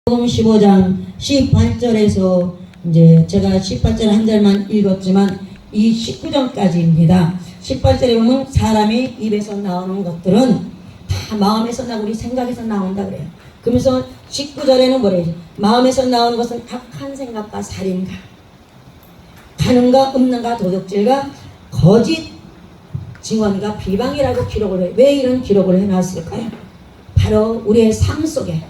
마태복음 15장 18절에서 이제 제가 18절 한 절만 읽었지만 이 19절까지입니다. 18절에 보면 사람이 입에서 나오는 것들은 다 마음에서 나고 우리 생각에서 나온다 그래요. 그러면서 19절에는 뭐래요? 마음에서 나오는 것은 악한 생각과 살인과 가늠과 음란과 도둑질과 거짓 증언과 비방이라고 기록을 해요. 왜 이런 기록을 해놨을까요? 바로 우리의 삶 속에,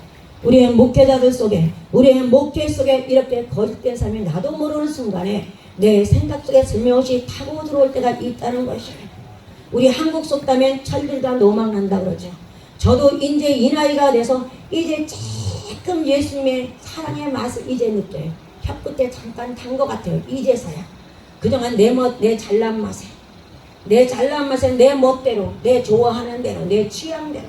우리의 목회자들 속에, 우리의 목회 속에 이렇게 거짓된 삶이 나도 모르는 순간에 내 생각 속에 슬며시 타고 들어올 때가 있다는 것이에요. 우리 한국 속담엔 철들다 노망난다 그러죠. 저도 이제 이 나이가 돼서 이제 조금 예수님의 사랑의 맛을 이제 느껴요. 혀 끝에 잠깐 탄 것 같아요. 이제서야. 그동안 내 잘난 맛에, 내 멋대로, 내 좋아하는 대로, 내 취향대로,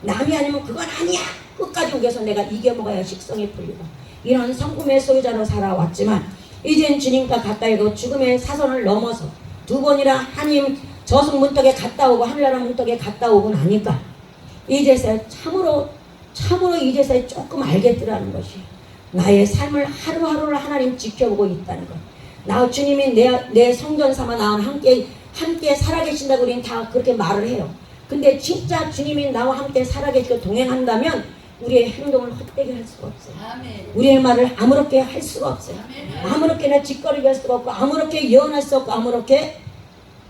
남이 아니면 그건 아니야 끝까지 우겨서 내가 이겨먹어야 식성이 풀리고 이런 성품의 소유자로 살아왔지만 이젠 주님과 가까이 그 죽음의 사선을 넘어서 두 번이나 하나님 저승 문턱에 갔다 오고 하늘나라 문턱에 갔다 오고 나니까 이제서야 참으로 이제서야 조금 알겠더라는 것이 나의 삶을 하루하루를 하나님 지켜보고 있다는 것. 나 주님이 내 성전 삼아 나와 함께 살아계신다고 우리는 다 그렇게 말을 해요. 근데 진짜 주님이 나와 함께 살아계시고 동행한다면 우리의 행동을 헛되게 할 수가 없어요. 아멘. 우리의 말을 아무렇게 할 수가 없어요. 아멘. 아무렇게나 짓거리게 할 수가 없고 아무렇게 예언할 수 없고 아무렇게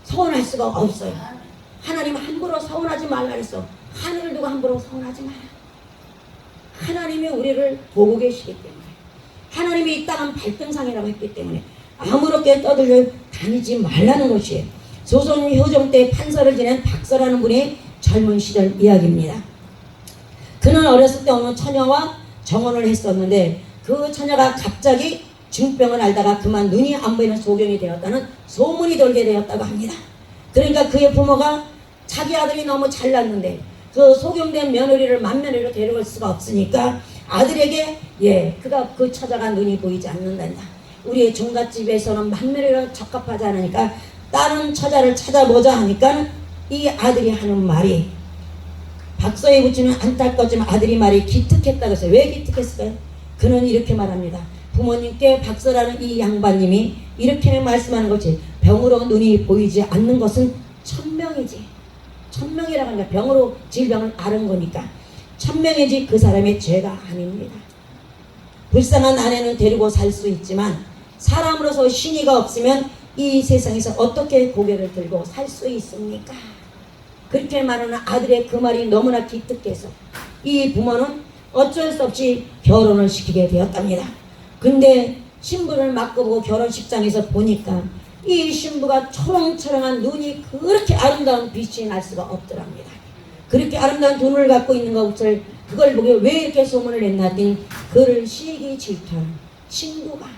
서운할 수가 없어요. 아멘. 하나님 함부로 서운하지 말라 했어. 하늘을 두고 함부로 서운하지 마라. 하나님이 우리를 보고 계시기 때문에 하나님이 이 땅은 발등상이라고 했기 때문에 아무렇게 떠들려 다니지 말라는 것이에요. 조선 효종 때 판서를 지낸 박서라는 분이 젊은 시절 이야기입니다. 그는 어렸을 때 어느 처녀와 정혼을 했었는데 그 처녀가 갑자기 중병을 앓다가 그만 눈이 안 보이는 소경이 되었다는 소문이 돌게 되었다고 합니다. 그러니까 그의 부모가 자기 아들이 너무 잘났는데 그 소경된 며느리를 맏며느리로 데려올 수가 없으니까 아들에게 그 처자가 눈이 보이지 않는단다. 우리의 종갓집에서는 맏며느리로 적합하지 않으니까 다른 처자를 찾아보자 하니까 이 아들이 하는 말이 박서의 부친은 안타까웠지만 아들이 말이 기특했다고 했어요. 왜 기특했을까요? 그는 이렇게 말합니다. 부모님께 박서라는 이 양반님이 이렇게 말씀하는 거지. 병으로 눈이 보이지 않는 것은 천명이지. 천명이라고 하니까 병으로 질병을 앓은 거니까 천명이지 그 사람의 죄가 아닙니다. 불쌍한 아내는 데리고 살 수 있지만 사람으로서 신의가 없으면 이 세상에서 어떻게 고개를 들고 살 수 있습니까? 그렇게 말하는 아들의 그 말이 너무나 기특해서 이 부모는 어쩔 수 없이 결혼을 시키게 되었답니다. 근데 신부를 맡겨보고 결혼식장에서 보니까 이 신부가 초롱초롱한 눈이 그렇게 아름다운 빛이 날 수가 없더랍니다. 그렇게 아름다운 눈을 갖고 있는 것을 그걸 보고 왜 이렇게 소문을 냈나 했더니 그를 시기 질투하는 친구가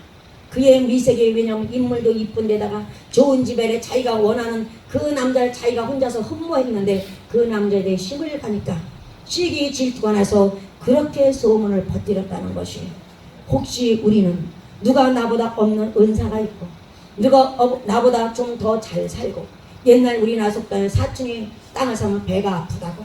그의 미색에 왜냐면 인물도 이쁜데다가 좋은 집에 자기가 원하는 그 남자를 자기가 혼자서 흠모했는데 그 남자에 대해 힘을 가니까 시기 질투가 나서 그렇게 소문을 퍼뜨렸다는 것이에요. 혹시 우리는 누가 나보다 없는 은사가 있고 누가 나보다 좀 더 잘 살고 옛날 우리 나속단에 사촌이 땅을 사면 배가 아프다고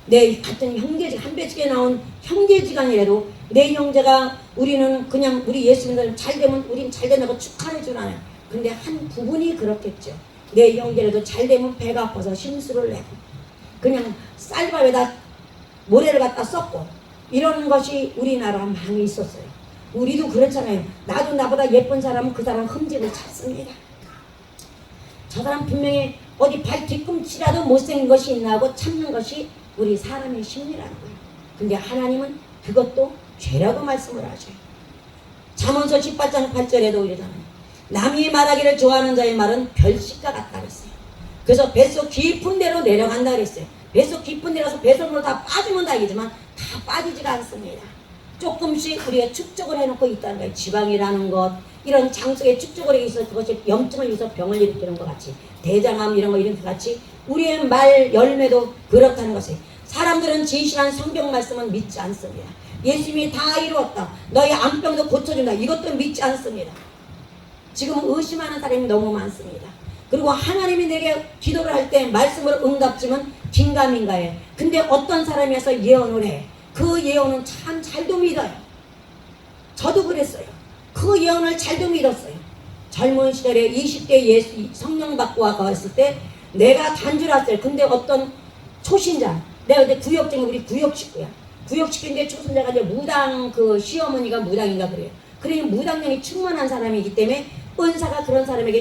내 같은 형제지간 한 배지게 나온 형제지간이라도 내 형제가 우리는 그냥 우리 예수님들 잘 되면 우린 잘 된다고 축하해 주나요? 근데 한 부분이 그렇겠죠. 내 형제라도 잘 되면 배가 아파서 심술을 내고 그냥 쌀밥에다 모래를 갖다 썩고 이러는 것이 우리나라 많이 있었어요. 우리도 그렇잖아요. 나도 나보다 예쁜 사람은 그 사람 흠집을 찾습니다. 저 사람 분명히 어디 발 뒤꿈치라도 못생긴 것이 있나 하고 참는 것이 우리 사람의 심리라는 거예요. 근데 하나님은 그것도 죄라고 말씀을 하죠. 잠언서 18장 8절에도 이러잖아요. 남이 말하기를 좋아하는 자의 말은 별식과 같다 그랬어요. 그래서 뱃속 깊은 데로 내려간다 그랬어요. 뱃속 깊은 데라서 뱃속으로 다 빠지면 다행이지만 다 빠지지가 않습니다. 조금씩 우리가 축적을 해놓고 있다는 거예요. 지방이라는 것 이런 장속에 축적을 해서 그것이 염증을 일으켜서 병을 일으키는 것 같이 대장암 이런 거 이런 것 같이 우리의 말 열매도 그렇다는 것이에요. 사람들은 진실한 성경 말씀은 믿지 않습니다. 예수님이 다 이루었다. 너희 암병도 고쳐준다. 이것도 믿지 않습니다. 지금 의심하는 사람이 너무 많습니다. 그리고 하나님이 내게 기도를 할 때 말씀으로 응답주면 긴가민가해. 근데 어떤 사람이어서 예언을 해. 그 예언은 참 잘도 믿어요. 저도 그랬어요. 그 예언을 잘도 믿었어요. 젊은 시절에 20대 예수 성령 받고 왔을 때 내가 단 줄 알았어요. 근데 어떤 초신자, 내가 그때 구역장이 우리 구역 식구야. 구역 식구인데 초신자가 이제 무당 그 시어머니가 무당인가 그래요. 그러니 무당령이 충만한 사람이기 때문에 은사가 그런 사람에게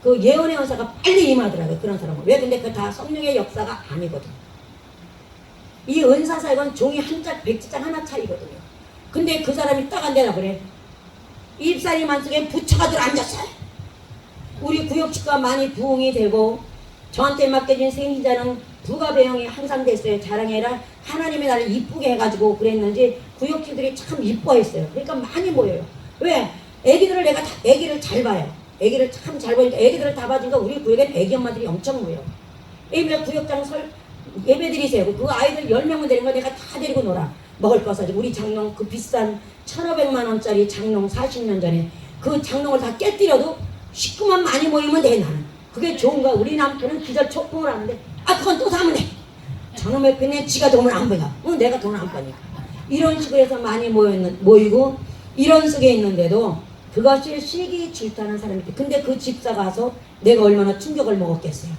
그 예언의 은사가 빨리 임하더라고요. 그런 사람은. 왜? 근데 그 다 성령의 역사가 아니거든. 이 은사 사역은 종이 한 짝, 백지장 하나 차이거든요. 근데 그 사람이 딱 안 되나 그래. 입사리 만속에 부처가 들 앉았어요. 우리 구역식구가 많이 부흥이 되고 저한테 맡겨진 생기자는 부가 배영이 항상 됐어요. 자랑이 아니라 하나님이 나를 이쁘게 해가지고 그랬는지 구역식들이 참 이뻐했어요. 그러니까 많이 모여요. 왜? 애기들을 내가 애기를 잘 봐요. 애기를 참 잘 보니까 애기들을 다 봐주니까 우리 구역엔 애기 엄마들이 엄청 모여. 애기들 구역장 예배 드리세요. 그 아이들 10명만 되는 거 내가 다 데리고 놀아. 먹을 거 사주고 우리 장롱 그 비싼 1,500만 원짜리 장롱 40년 전에 그 장롱을 다 깨뜨려도 식구만 많이 모이면 돼 나는. 그게 좋은 거야. 우리 남편은 기절 촉풍을 하는데 그건 또 사면 돼. 저놈의 그냥 지가 돈을 안 버냐. 내가 돈을 안 버니까. 이런 식으로 해서 많이 모이고 이런 속에 있는데도 그것이 시기 질투하는 사람이 있대. 근데 그 집사가 와서 내가 얼마나 충격을 먹었겠어요.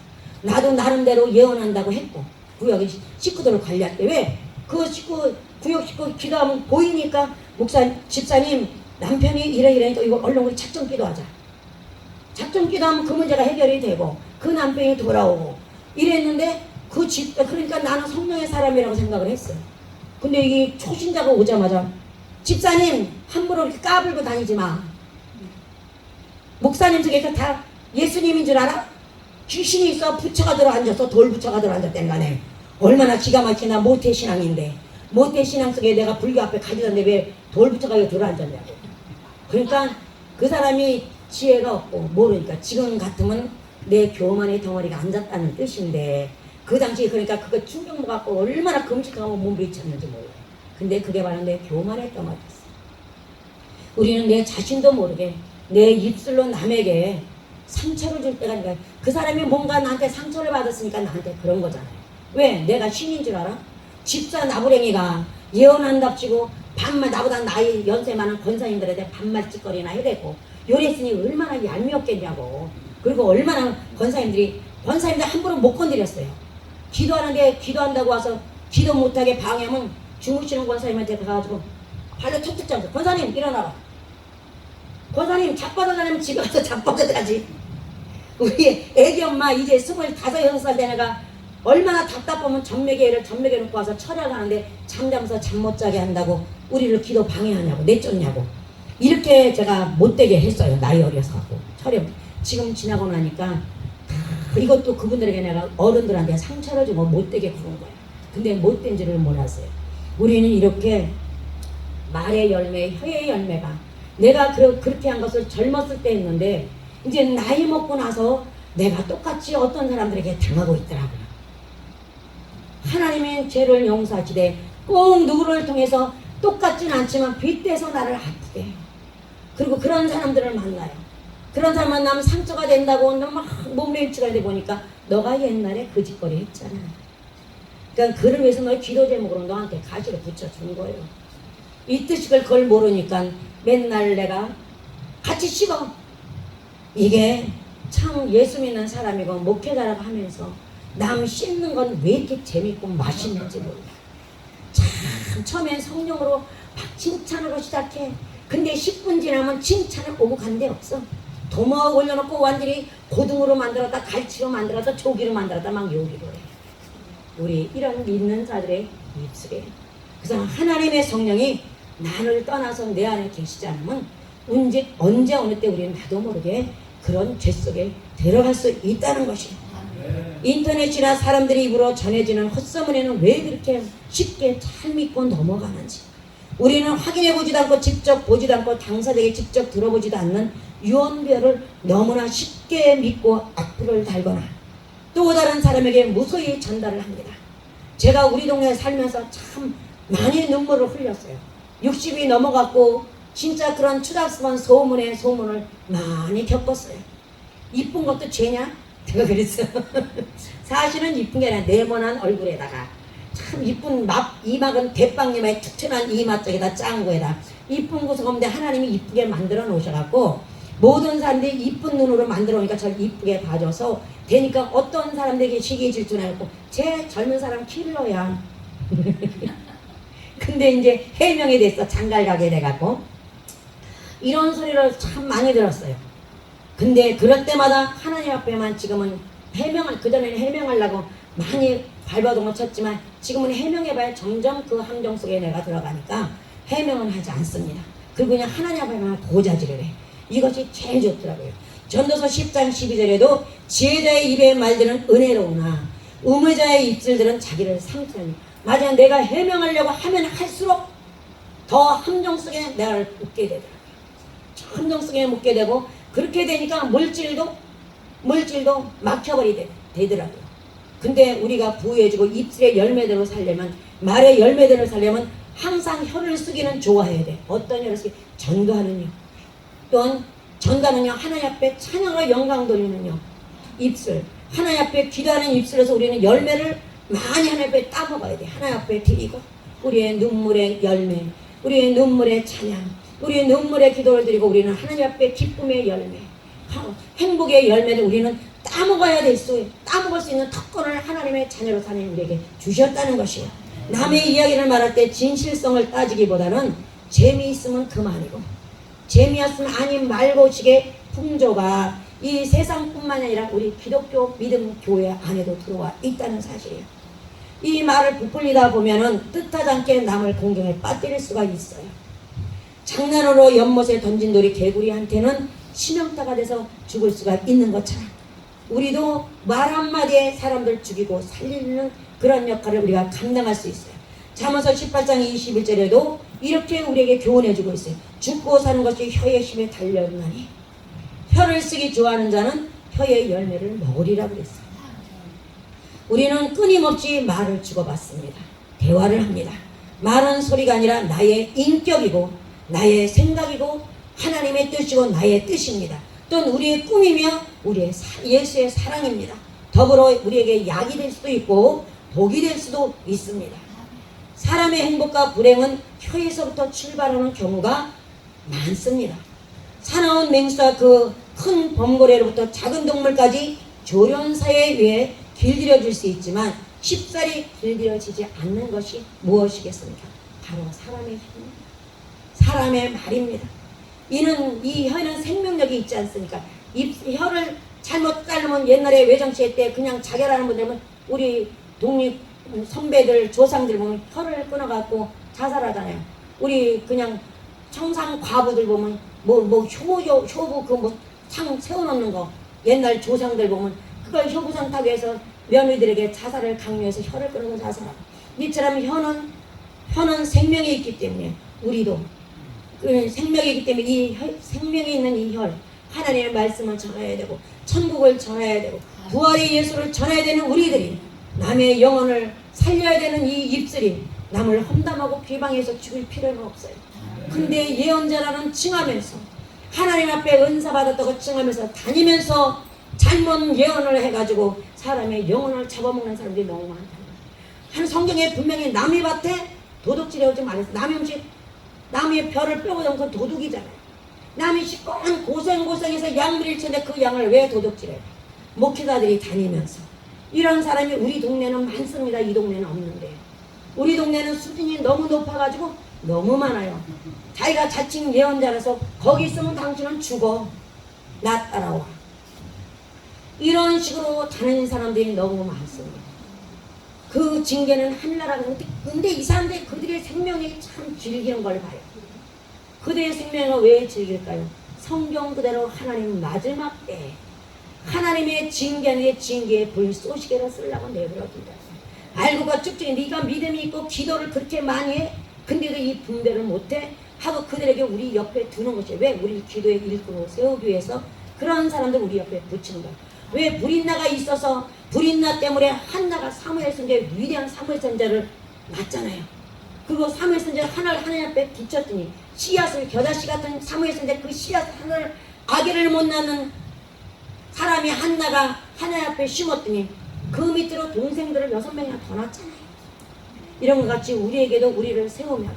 나도 나름대로 예언한다고 했고 구역의 식구들을 관리할 때 왜? 그 식구 구역 식구 기도하면 보이니까 집사님 남편이 이러니까 이거 얼른 우리 작전 기도하자. 작전 기도하면 그 문제가 해결이 되고 그 남편이 돌아오고 이랬는데 그러니까 나는 성령의 사람이라고 생각을 했어요. 근데 이 초신자가 오자마자 집사님 함부로 이렇게 까불고 다니지 마. 목사님 저게 다 예수님인 줄 알아? 귀신이 있어 부처가 들어 앉았어. 돌부처가 들어 앉았다는 거네. 얼마나 기가 막히나 모태신앙인데 모태신앙 속에 내가 불교 앞에 가지던데 왜 돌부처가 들어 앉았냐고. 그러니까 그 사람이 지혜가 없고 모르니까 지금 같으면 내 교만의 덩어리가 앉았다는 뜻인데 그 당시 그러니까 그거 충격 먹었고 얼마나 금식하고 몸부림쳤는지 몰라요. 근데 그게 바로 내 교만의 덩어리였어. 우리는 내 자신도 모르게 내 입술로 남에게 상처를 줄 때가 아니라 그 사람이 뭔가 나한테 상처를 받았으니까 나한테 그런 거잖아요. 왜? 내가 신인 줄 알아? 집사 나부랭이가 예언한답시고 반말 나보다 나이 연세 많은 권사님들한테 반말 찌꺼리나 해대고 요랬으니 얼마나 얄미웠겠냐고. 그리고 얼마나 권사님들 함부로 못 건드렸어요. 기도하는데 기도한다고 와서 기도 못하게 방해하면 주무시는 권사님한테 가가지고 발로 툭툭 잡고 권사님 일어나라. 권사님 자빠져 다니면 집에 가서 자빠져 자지. 우리 애기 엄마 이제 25, 6살 된 애가 얼마나 답답하면 전매개 놓고 와서 철야하는데 잠자면서 잠 못 자게 한다고 우리를 기도 방해하냐고 내쫓냐고 이렇게 제가 못되게 했어요. 나이 어려서 하고 철야 지금 지나고 나니까 이것도 그분들에게 내가 어른들한테 상처를 주고 못되게 구는 거예요. 근데 못된 줄을 몰랐어요. 우리는 이렇게 말의 열매, 혀의 열매가 내가 그렇게 한 것을 젊었을 때 했는데 이제 나이 먹고 나서 내가 똑같이 어떤 사람들에게 당하고 있더라고요. 하나님의 죄를 용서하시되 꼭 누구를 통해서 똑같진 않지만 빗대서 나를 아프게 해요. 그리고 그런 사람들을 만나요. 그런 사람 만나면 상처가 된다고 막 몸매일치가 돼 보니까 너가 옛날에 그 짓거리 했잖아. 그러니까 그를 위해서 너의 기도 제목으로 너한테 가지를 붙여준 거예요. 이 뜻을 그걸 모르니까 맨날 내가 같이 씹어. 이게 참 예수 믿는 사람이고 목회자라고 하면서 남 씹는 건 왜 이렇게 재밌고 맛있는지 몰라. 참 처음엔 성령으로 막 칭찬으로 시작해. 근데 10분 지나면 칭찬을 오고 간 데 없어. 도마 올려놓고 완전히 고등으로 만들었다 갈치로 만들었다 조기로 만들었다 막 요리로 해. 우리 이런 믿는 자들의 입술에. 그래서 하나님의 성령이 나를 떠나서 내 안에 계시지 않으면 언제 어느 때 우리는 나도 모르게 그런 죄 속에 들어갈 수 있다는 것이에요. 인터넷이나 사람들이 입으로 전해지는 헛소문에는 왜 그렇게 쉽게 잘 믿고 넘어가는지. 우리는 확인해보지도 않고 직접 보지도 않고 당사자에게 직접 들어보지도 않는 유언비어를 너무나 쉽게 믿고 악플을 달거나 또 다른 사람에게 무소히 전달을 합니다. 제가 우리 동네에 살면서 참 많이 눈물을 흘렸어요. 60이 넘어갔고 진짜 그런 추잡스러운 소문을 많이 겪었어요. 이쁜 것도 죄냐? 내가 그랬어. 사실은 이쁜 게 아니라 네모난 얼굴에다가 참 이쁜 이막은 대빵님의 툭툭한 이마 쪽에다 짠 거에다 이쁜 구석 없는데 하나님이 이쁘게 만들어 놓으셔갖고 모든 사람들이 이쁜 눈으로 만들어 놓으니까 저를 이쁘게 봐줘서 되니까 어떤 사람들에게 시기에 질투나고 제 젊은 사람 킬러야. 근데 이제 해명이 됐어. 장갈 가게 돼갖고 이런 소리를 참 많이 들었어요. 근데 그럴 때마다 하나님 앞에만 지금은 해명을, 그전에는 해명하려고 많이 발버둥을 쳤지만 지금은 해명해봐야 점점 그 함정 속에 내가 들어가니까 해명은 하지 않습니다. 그리고 그냥 하나님 앞에만 고자질을 해. 이것이 제일 좋더라고요. 전도서 10장 12절에도 지혜자의 입의 말들은 은혜로우나 우매자의 입술들은 자기를 상처하니. 맞아요. 내가 해명하려고 하면 할수록 더 함정 속에 내가 묻게 되더라고요. 함정 속에 묻게 되고 그렇게 되니까 물질도 막혀버리게 되더라고요. 근데 우리가 부유해지고 입술의 열매대로 살려면, 말의 열매대로 살려면 항상 혀를 쓰기는 좋아해야 돼. 어떤 혀를 쓰기? 전도하는 혀. 또한 전가는요, 하나님 앞에 찬양과 영광 돌리는 혀. 입술. 하나님 앞에 기도하는 입술에서 우리는 열매를 많이 하나님 앞에 따먹어야 돼. 하나님 앞에 드리고 우리의 눈물의 열매, 우리의 눈물의 찬양, 우리의 눈물의 기도를 드리고 우리는 하나님 앞에 기쁨의 열매, 행복의 열매를 우리는 따먹을 수 있는 특권을 하나님의 자녀로 사는 우리에게 주셨다는 것이에요. 남의 이야기를 말할 때 진실성을 따지기보다는 재미있으면 그만이고, 재미없으면 아니 말고식의 풍조가 이 세상뿐만 아니라 우리 기독교 믿음 교회 안에도 들어와 있다는 사실이에요. 이 말을 부풀리다 보면은 뜻하지 않게 남을 공경에 빠뜨릴 수가 있어요. 장난으로 연못에 던진 돌이 개구리한테는 치명타가 돼서 죽을 수가 있는 것처럼 우리도 말 한마디에 사람들 죽이고 살리는 그런 역할을 우리가 감당할 수 있어요. 잠언서 18장 21절에도 이렇게 우리에게 교훈해주고 있어요. 죽고 사는 것이 혀의 힘에 달려있나니 혀를 쓰기 좋아하는 자는 혀의 열매를 먹으리라 그랬어요. 우리는 끊임없이 말을 주고받습니다. 대화를 합니다. 말은 소리가 아니라 나의 인격이고 나의 생각이고 하나님의 뜻이고 나의 뜻입니다. 또는 우리의 꿈이며 우리의 예수의 사랑입니다. 더불어 우리에게 약이 될 수도 있고 독이 될 수도 있습니다. 사람의 행복과 불행은 혀에서부터 출발하는 경우가 많습니다. 사나운 맹수와 그 큰 범고래로부터 작은 동물까지 조련사에 의해 길들여질 수 있지만 쉽사리 길들여지지 않는 것이 무엇이겠습니까? 바로 사람의 힘입니다. 사람의 말입니다. 이 혀에는 생명력이 있지 않습니까? 혀를 잘못 자르면 옛날에 외정치회 때 그냥 자결하는 분들 보면 우리 독립 선배들 조상들 보면 혀를 끊어갖고 자살하잖아요. 우리 그냥 청상 과부들 보면 효부 그 상 세워놓는 거 옛날 조상들 보면 그걸 효부상 타기 위해서 며느리들에게 자살을 강요해서 혀를 끊어서 자살하고, 이처럼 혀는 생명이 있기 때문에 우리도 그 생명이 있기 때문에 이 생명이 있는 이 혀, 하나님의 말씀을 전해야 되고 천국을 전해야 되고 부활의 예수를 전해야 되는 우리들이 남의 영혼을 살려야 되는 이 입술이 남을 험담하고 비방해서 죽일 필요는 없어요. 근데 예언자라는 칭하면서 하나님 앞에 은사 받았다고 칭하면서 다니면서 잘못 예언을 해가지고 사람의 영혼을 잡아먹는 사람들이 너무 많다. 한 성경에 분명히 남의 밭에 도둑질해 오지 말았어. 남의 음식, 남의 벼를 빼고 잡은 건 도둑이잖아요. 남의 시꺼먼 고생해서 양들일 텐데 그 양을 왜 도둑질해? 목회자들이 다니면서. 이런 사람이 우리 동네는 많습니다. 이 동네는 없는데. 우리 동네는 수준이 너무 높아가지고 너무 많아요. 자기가 자칭 예언자라서 거기 있으면 당신은 죽어. 나 따라와. 이런 식으로 다니는 사람들이 너무 많습니다. 그 징계는 하늘나라. 근데 이 사람들이 그들의 생명이 참 즐기는 걸 봐요. 그들의 생명을 왜 즐길까요? 성경 그대로 하나님 마지막 때 하나님의 징계의 불 쏘시개로 쓰려고 내버려둔다. 알고가 쭉쭉 네가 믿음이 있고 기도를 그렇게 많이 해. 근데도 이 분별을 못해 하고 그들에게 우리 옆에 두는 것이에요. 왜? 우리 기도의 일꾼으로 세우기 위해서 그런 사람들 우리 옆에 붙이는 거예요. 왜? 불인나가 있어서 불인나 때문에 한나가 사무엘 선지자, 위대한 사무엘 선지자를 낳았잖아요. 그리고 사무엘 선지자 하나님 앞에 붙였더니 씨앗을, 겨자씨 같은 사무엘 선지자 그 씨앗 하나를 아기를 못 낳는 사람이 한나가 하나님 앞에 심었더니 그 밑으로 동생들을 6명이나 더 낳았잖아요. 이런 것 같이 우리에게도 우리를 세우면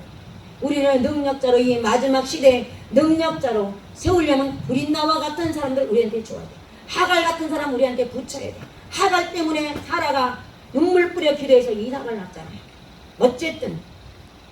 우리를 능력자로, 이 마지막 시대에 능력자로 세우려면 브린나와 같은 사람들 우리한테 줘야 돼. 하갈 같은 사람 우리한테 붙여야 돼. 하갈 때문에 사라가 눈물 뿌려 기도해서 이삭을 낳잖아요.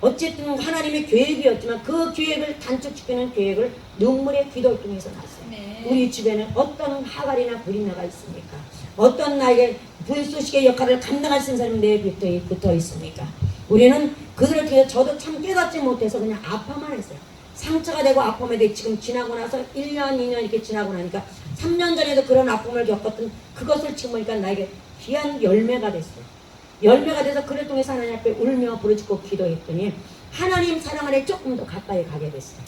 어쨌든 하나님의 계획이었지만 그 계획을 단축시키는 계획을 눈물의 기도를 통해서 났어요. 네. 우리 주변에 어떤 하갈이나 브린나가 있습니까? 어떤 나에게 불쏘시개 역할을 감당할 수 있는 사람이 내에 붙어 있습니까? 우리는 그들을 통해 저도 참 깨닫지 못해서 그냥 아파만 했어요. 상처가 되고 아픔에 대해 지금 지나고 나서 1년, 2년 이렇게 지나고 나니까 3년 전에도 그런 아픔을 겪었던 그것을 지금 보니까 나에게 귀한 열매가 됐어요. 열매가 돼서 그를 통해서 하나님 앞에 울며 부르짖고 기도했더니 하나님 사랑 안에 조금 더 가까이 가게 됐어요.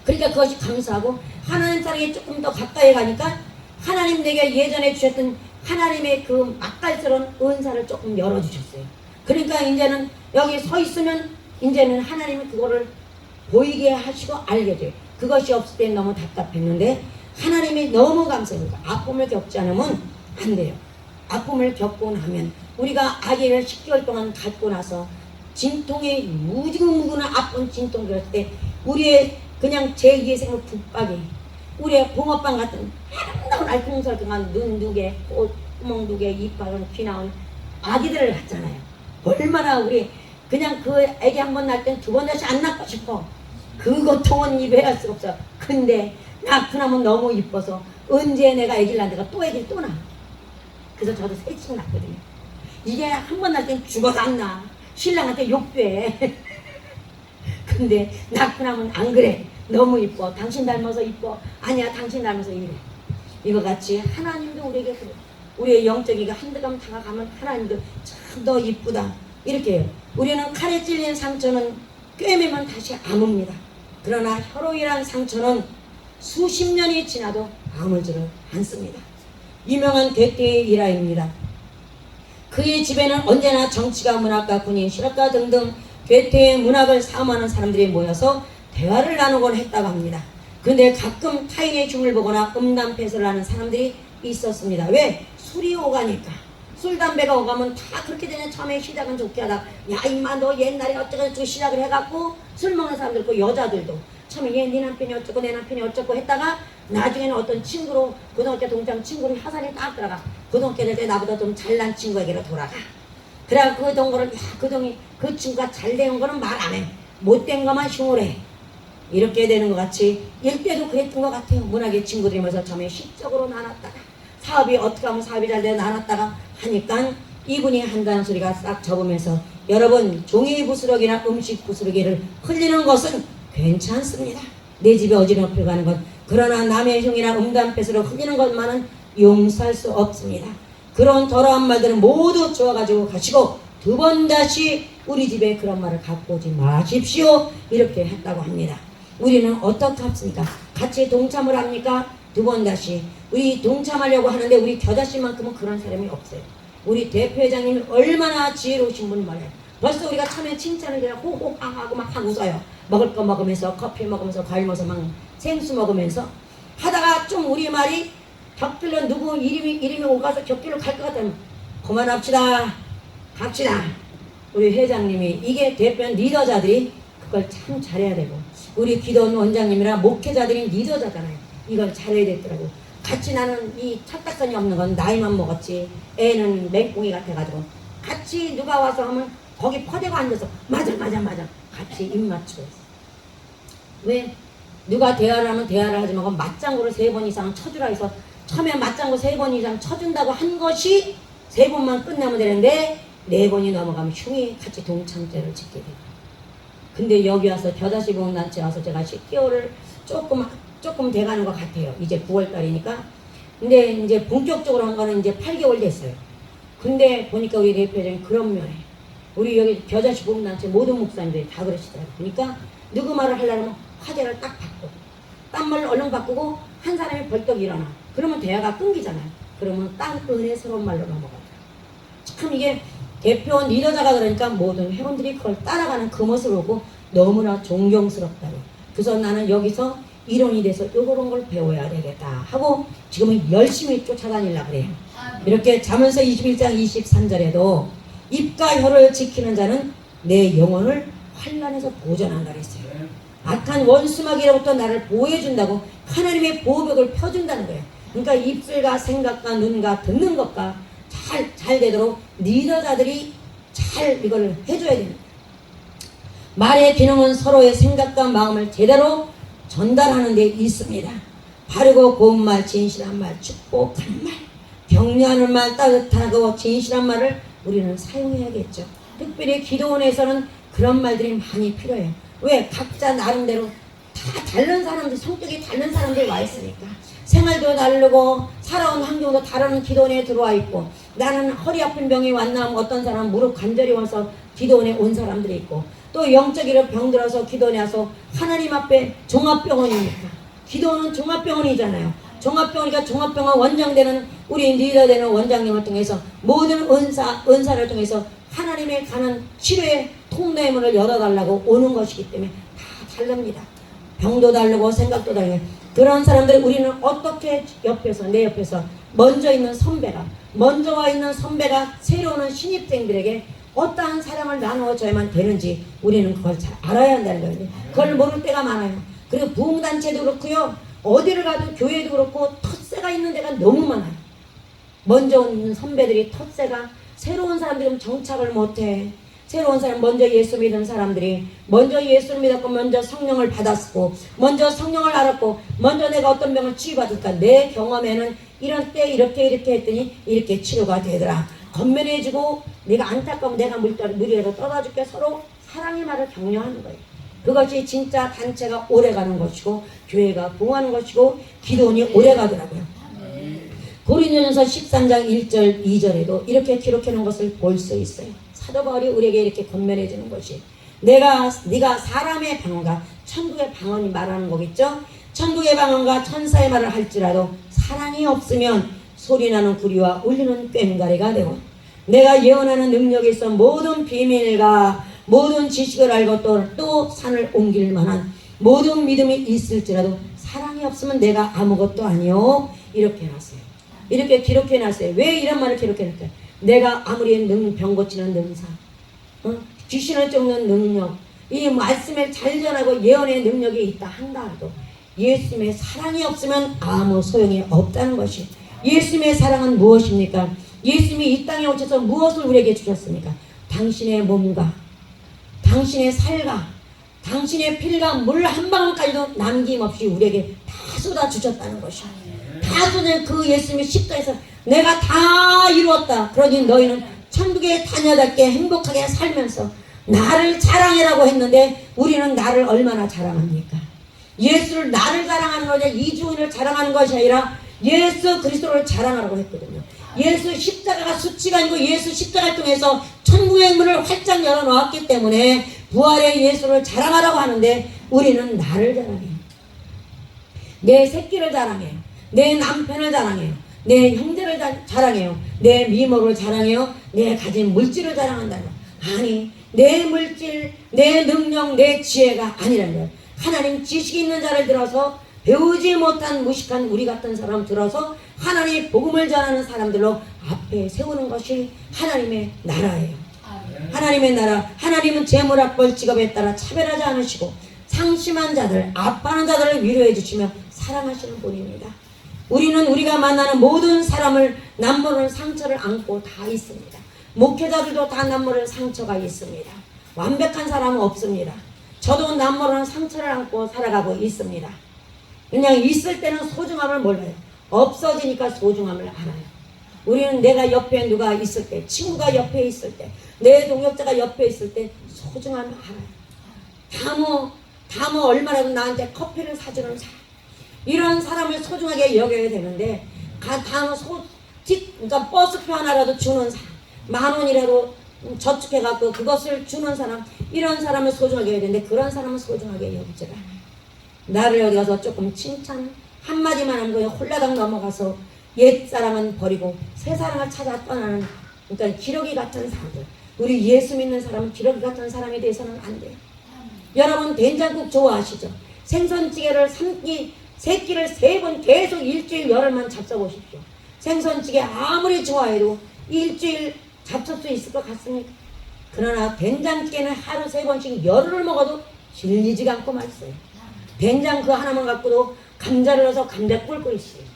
그러니까 그것이 감사하고 하나님 사랑에 조금 더 가까이 가니까 하나님 내게 예전에 주셨던 하나님의 그 맛깔스러운 은사를 조금 열어주셨어요. 그러니까 이제는 여기 서 있으면 이제는 하나님이 그거를 보이게 하시고 알게 돼요. 그것이 없을 때 너무 답답했는데 하나님이 너무 감사합니다. 아픔을 겪지 않으면 안 돼요. 아픔을 겪고 나면 우리가 아기를 10개월 동안 갖고 나서 진통에 무지무지한 아픈 진통 그럴 때 우리의 그냥 제2의 생물 북박이 우리의 붕어빵 같은 아름다운 알콩달콩한 눈 두개, 구멍 두개, 이빨은 귀 나온 아기들을 갖잖아요. 얼마나 우리 그냥 그 애기 한 번 낳을 땐 두 번 다시 안 낳고 싶어. 그 고통은 이해할 수가 없어. 근데 낳고 나면 너무 이뻐서 언제 내가 애기를 낳는다가 또 애기를 또 낳아. 그래서 저도 셋씩 낳거든요. 이게 한 번 낳을 땐 죽어도 안 낳아. 신랑한테 욕돼. 근데 낳고 나면 안 그래. 너무 이뻐. 당신 닮아서 이뻐. 아니야 당신 닮아서 이래. 이거 같이 하나님도 우리에게 그래. 우리의 영적이가 한두 감 다가가면 하나님도 참 더 이쁘다. 이렇게 해요. 우리는 칼에 찔린 상처는 꿰매면 다시 아뭅니다. 그러나 혀로이란 상처는 수십 년이 지나도 아물지를 않습니다. 유명한 괴테의 일화입니다. 그의 집에는 언제나 정치가, 문학가, 군인, 실업가 등등 괴테의 문학을 사모하는 사람들이 모여서 대화를 나누곤 했다고 합니다. 그런데 가끔 타인의 흉을 보거나 음담패설을 하는 사람들이 있었습니다. 왜? 술이 오가니까. 술, 담배가 오가면 다 그렇게 되냐. 처음에 시작은 좋게 하다 야 임마 너 옛날에 어쩌고 시작을 해갖고 술 먹는 사람들 있고 여자들도 처음에 얘 네 남편이 어쩌고 내 남편이 어쩌고 했다가 나중에는 어떤 친구로 고등학교 동창 친구로 화살이 딱 들어가. 고등학교 될 때 나보다 좀 잘난 친구에게로 돌아가. 그래 그 동거를 그 친구가 잘된 거는 말 안 해. 못된 것만 흉을 해. 이렇게 되는 것 같이 일때도 그랬던 것 같아요. 문학의 친구들이 모여서 처음에 시적으로 나눴다가 사업이 어떻게 하면 사업이 잘 돼 나눴다가 하니까 이분이 한다는 소리가 싹 접으면서 여러분 종이 부스러기나 음식 부스러기를 흘리는 것은 괜찮습니다. 내 집에 어지럽혀 가는 것. 그러나 남의 흉이나 음담패스로 흘리는 것만은 용서할 수 없습니다. 그런 더러운 말들은 모두 주워가지고 가시고 두 번 다시 우리 집에 그런 말을 갖고 오지 마십시오. 이렇게 했다고 합니다. 우리는 어떻게 합니까? 같이 동참을 합니까? 두 번 다시 우리 동참하려고 하는데 우리 겨자씨만큼은 그런 사람이 없어요. 우리 대표회장님이 얼마나 지혜로우신 분 말이에요. 벌써 우리가 처음에 칭찬을 그냥 호호하고 막 웃어요. 먹을 거 먹으면서 커피 먹으면서 과일 먹으면서 막 생수 먹으면서 하다가 좀 우리 말이 격길로 누구 이름이 오가서 격길로 갈 것 같다면 그만합시다. 갑시다. 우리 회장님이 이게 대표 리더자들이 그걸 참 잘해야 되고 우리 기도원 원장님이랑 목회자들이 리더자잖아요. 이걸 잘해야 되더라고. 같이 나는 이 착각선이 없는 건 나이만 먹었지 애는 맹꽁이 같아가지고 같이 누가 와서 하면 거기 퍼대고 앉아서 맞아 같이 입 맞추고 있어. 왜? 누가 대화를 하면 대화를 하지 말고 맞장구를 3번 이상 쳐주라 해서 처음에 맞장구 3번 이상 쳐준다고 한 것이 3번만 끝나면 되는데 4번이 넘어가면 흉이 같이 동참죄를 짓게 돼요. 근데 여기 와서 겨자씨 보험단체 와서 제가 10개월을 조금 돼가는 것 같아요. 이제 9월달이니까. 근데 이제 본격적으로 한 거는 이제 8개월 됐어요. 근데 보니까 우리 대표장이 그런 면에 우리 여기 겨자씨 보험단체 모든 목사님들이 다 그러시더라고요. 그러니까 누구 말을 하려면 화제를 딱 바꾸고 딴 말을 얼른 바꾸고 한 사람이 벌떡 일어나. 그러면 대화가 끊기잖아요. 그러면 딴 은혜스러운 말로 넘어가요. 참 이게 대표원 리더자가 그러니까 모든 회원들이 그걸 따라가는 그 모습을 보고 너무나 존경스럽다고. 그래서 나는 여기서 이론이 돼서 요런 걸 배워야 되겠다 하고 지금은 열심히 쫓아다니려고 그래요. 이렇게 잠언서 21장 23절에도 입과 혀를 지키는 자는 내 영혼을 환난에서 보전한다 그랬어요. 악한 원수마귀로부터 나를 보호해준다고 하나님의 보호벽을 펴준다는 거예요. 그러니까 입술과 생각과 눈과 듣는 것과 잘 되도록 리더자들이 잘 이걸 해줘야 됩니다. 말의 기능은 서로의 생각과 마음을 제대로 전달하는 데 있습니다. 바르고 고운 말, 진실한 말, 축복하는 말, 격려하는 말, 따뜻하고 진실한 말을 우리는 사용해야겠죠. 특별히 기도원에서는 그런 말들이 많이 필요해요. 왜? 각자 나름대로 다 다른 사람들, 성격이 다른 사람들이 와 있으니까. 생활도 다르고 살아온 환경도 다른 기도원에 들어와 있고, 나는 허리 아픈 병이 왔나 하면 어떤 사람은 무릎 관절이 와서 기도원에 온 사람들이 있고, 또 영적으로 병들어서 기도원에 와서 하나님 앞에 종합병원이니까. 기도원은 종합병원이잖아요. 종합병원이니까 종합병원 원장되는 우리 리더되는 원장님을 통해서 모든 은사를 통해서 하나님에 관한 치료의 통로의 문을 열어달라고 오는 것이기 때문에 다 다릅니다. 병도 다르고 생각도 다르고, 그런 사람들 우리는 어떻게 옆에서, 내 옆에서 먼저 있는 선배가, 먼저 와 있는 선배가 새로 오는 신입생들에게 어떠한 사랑을 나누어줘야만 되는지 우리는 그걸 잘 알아야 한다는 거예요. 그걸 모를 때가 많아요. 그리고 부흥단체도 그렇고요, 어디를 가도 교회도 그렇고 텃세가 있는 데가 너무 많아요. 먼저 오는 선배들이 텃세가, 새로운 사람들은 정착을 못해. 새로운 사람, 먼저 예수 믿은 사람들이 먼저 예수를 믿었고 먼저 성령을 받았고 먼저 성령을 알았고 먼저 내가 어떤 병을 치유받을까, 내 경험에는 이런 때 이렇게 했더니 이렇게 치료가 되더라. 건면해주고 내가 안타까우면 내가 무리라도 떠다줄게. 서로 사랑의 말을 격려하는 거예요. 그것이 진짜 단체가 오래가는 것이고 교회가 부흥하는 것이고 기도원이 오래가더라고요. 고린도전서 13장 1절 2절에도 이렇게 기록해 놓은 것을 볼 수 있어요. 사도 바울이 우리에게 이렇게 건면해 주는 것이, 네가 사람의 방언과 천국의 방언이 말하는 거겠죠. 천국의 방언과 천사의 말을 할지라도 사랑이 없으면 소리나는 구리와 울리는 꽹과리가 되고, 내가 예언하는 능력에 있어 모든 비밀과 모든 지식을 알고 또 산을 옮길 만한 모든 믿음이 있을지라도 사랑이 없으면 내가 아무것도 아니요. 이렇게 해놨어요. 이렇게 기록해놨어요. 왜 이런 말을 기록해놨어요? 내가 아무리 병 고치는 능사, 귀신을 쫓는 능력, 이 말씀을 잘 전하고 예언의 능력이 있다 한다도 예수님의 사랑이 없으면 아무 소용이 없다는 것이, 예수님의 사랑은 무엇입니까? 예수님이 이 땅에 오셔서 무엇을 우리에게 주셨습니까? 당신의 몸과 당신의 살과 당신의 피가 물 한 방울까지도 남김없이 우리에게 다 쏟아 주셨다는 것이야. 다 쏟은 그 예수님의 십자가에서 내가 다 이루었다. 그러니 너희는 천국에 다녀답게 행복하게 살면서 나를 자랑해라고 했는데 우리는 나를 얼마나 자랑합니까? 예수를, 나를 자랑하는 거냐, 이주인을 자랑하는 것이 아니라 예수 그리스도를 자랑하라고 했거든요. 예수 십자가가 수치가 아니고 예수 십자가를 통해서 천국의 문을 활짝 열어놓았기 때문에 부활의 예수를 자랑하라고 하는데 우리는 나를 자랑해요. 내 새끼를 자랑해요. 내 남편을 자랑해요. 내 형제를 자랑해요. 내 미모를 자랑해요. 내 가진 물질을 자랑한다는 거. 아니, 내 물질, 내 능력, 내 지혜가 아니라는 거예요. 하나님 지식이 있는 자를 들어서 배우지 못한 무식한 우리 같은 사람 들어서 하나님의 복음을 전하는 사람들로 앞에 세우는 것이 하나님의 나라예요. 하나님의 나라. 하나님은 재물학벌 직업에 따라 차별하지 않으시고 상심한 자들, 아파하는 자들을 위로해 주시며 사랑하시는 분입니다. 우리는 우리가 만나는 모든 사람을 남모르는 상처를 안고 다 있습니다. 목회자들도 다 남모르는 상처가 있습니다. 완벽한 사람은 없습니다. 저도 남모르는 상처를 안고 살아가고 있습니다. 그냥 있을 때는 소중함을 몰라요. 없어지니까 소중함을 알아요. 우리는 내가 옆에 누가 있을 때, 친구가 옆에 있을 때, 내 동역자가 옆에 있을 때 소중함을 알아요. 다모 얼마라도 나한테 커피를 사주는 사람, 이런 사람을 소중하게 여겨야 되는데, 그러니까 버스표 하나라도 주는 사람, 10,000원이라도 저축해갖고 그것을 주는 사람, 이런 사람을 소중하게 해야 되는데 그런 사람은 소중하게 여기지가 않아요. 나를 어디 가서 조금 칭찬 한마디만 하면 그냥 홀라당 넘어가서 옛사랑은 버리고 새사랑을 찾아 떠나는, 그러니까 기러기 같은 사람들. 우리 예수 믿는 사람은 기러기 같은 사람에 대해서는 안 돼요. 여러분 된장국 좋아하시죠? 생선찌개를 세 끼를 3번 계속 일주일 열흘만 잡숴보십시오. 생선찌개 아무리 좋아해도 일주일 잡숴 수 있을 것 같습니까? 그러나 된장찌개는 하루 3번씩 열흘을 먹어도 질리지가 않고 맛있어요. 된장 그 하나만 갖고도 감자를 넣어서 감자 꿀꿀이 씹어요.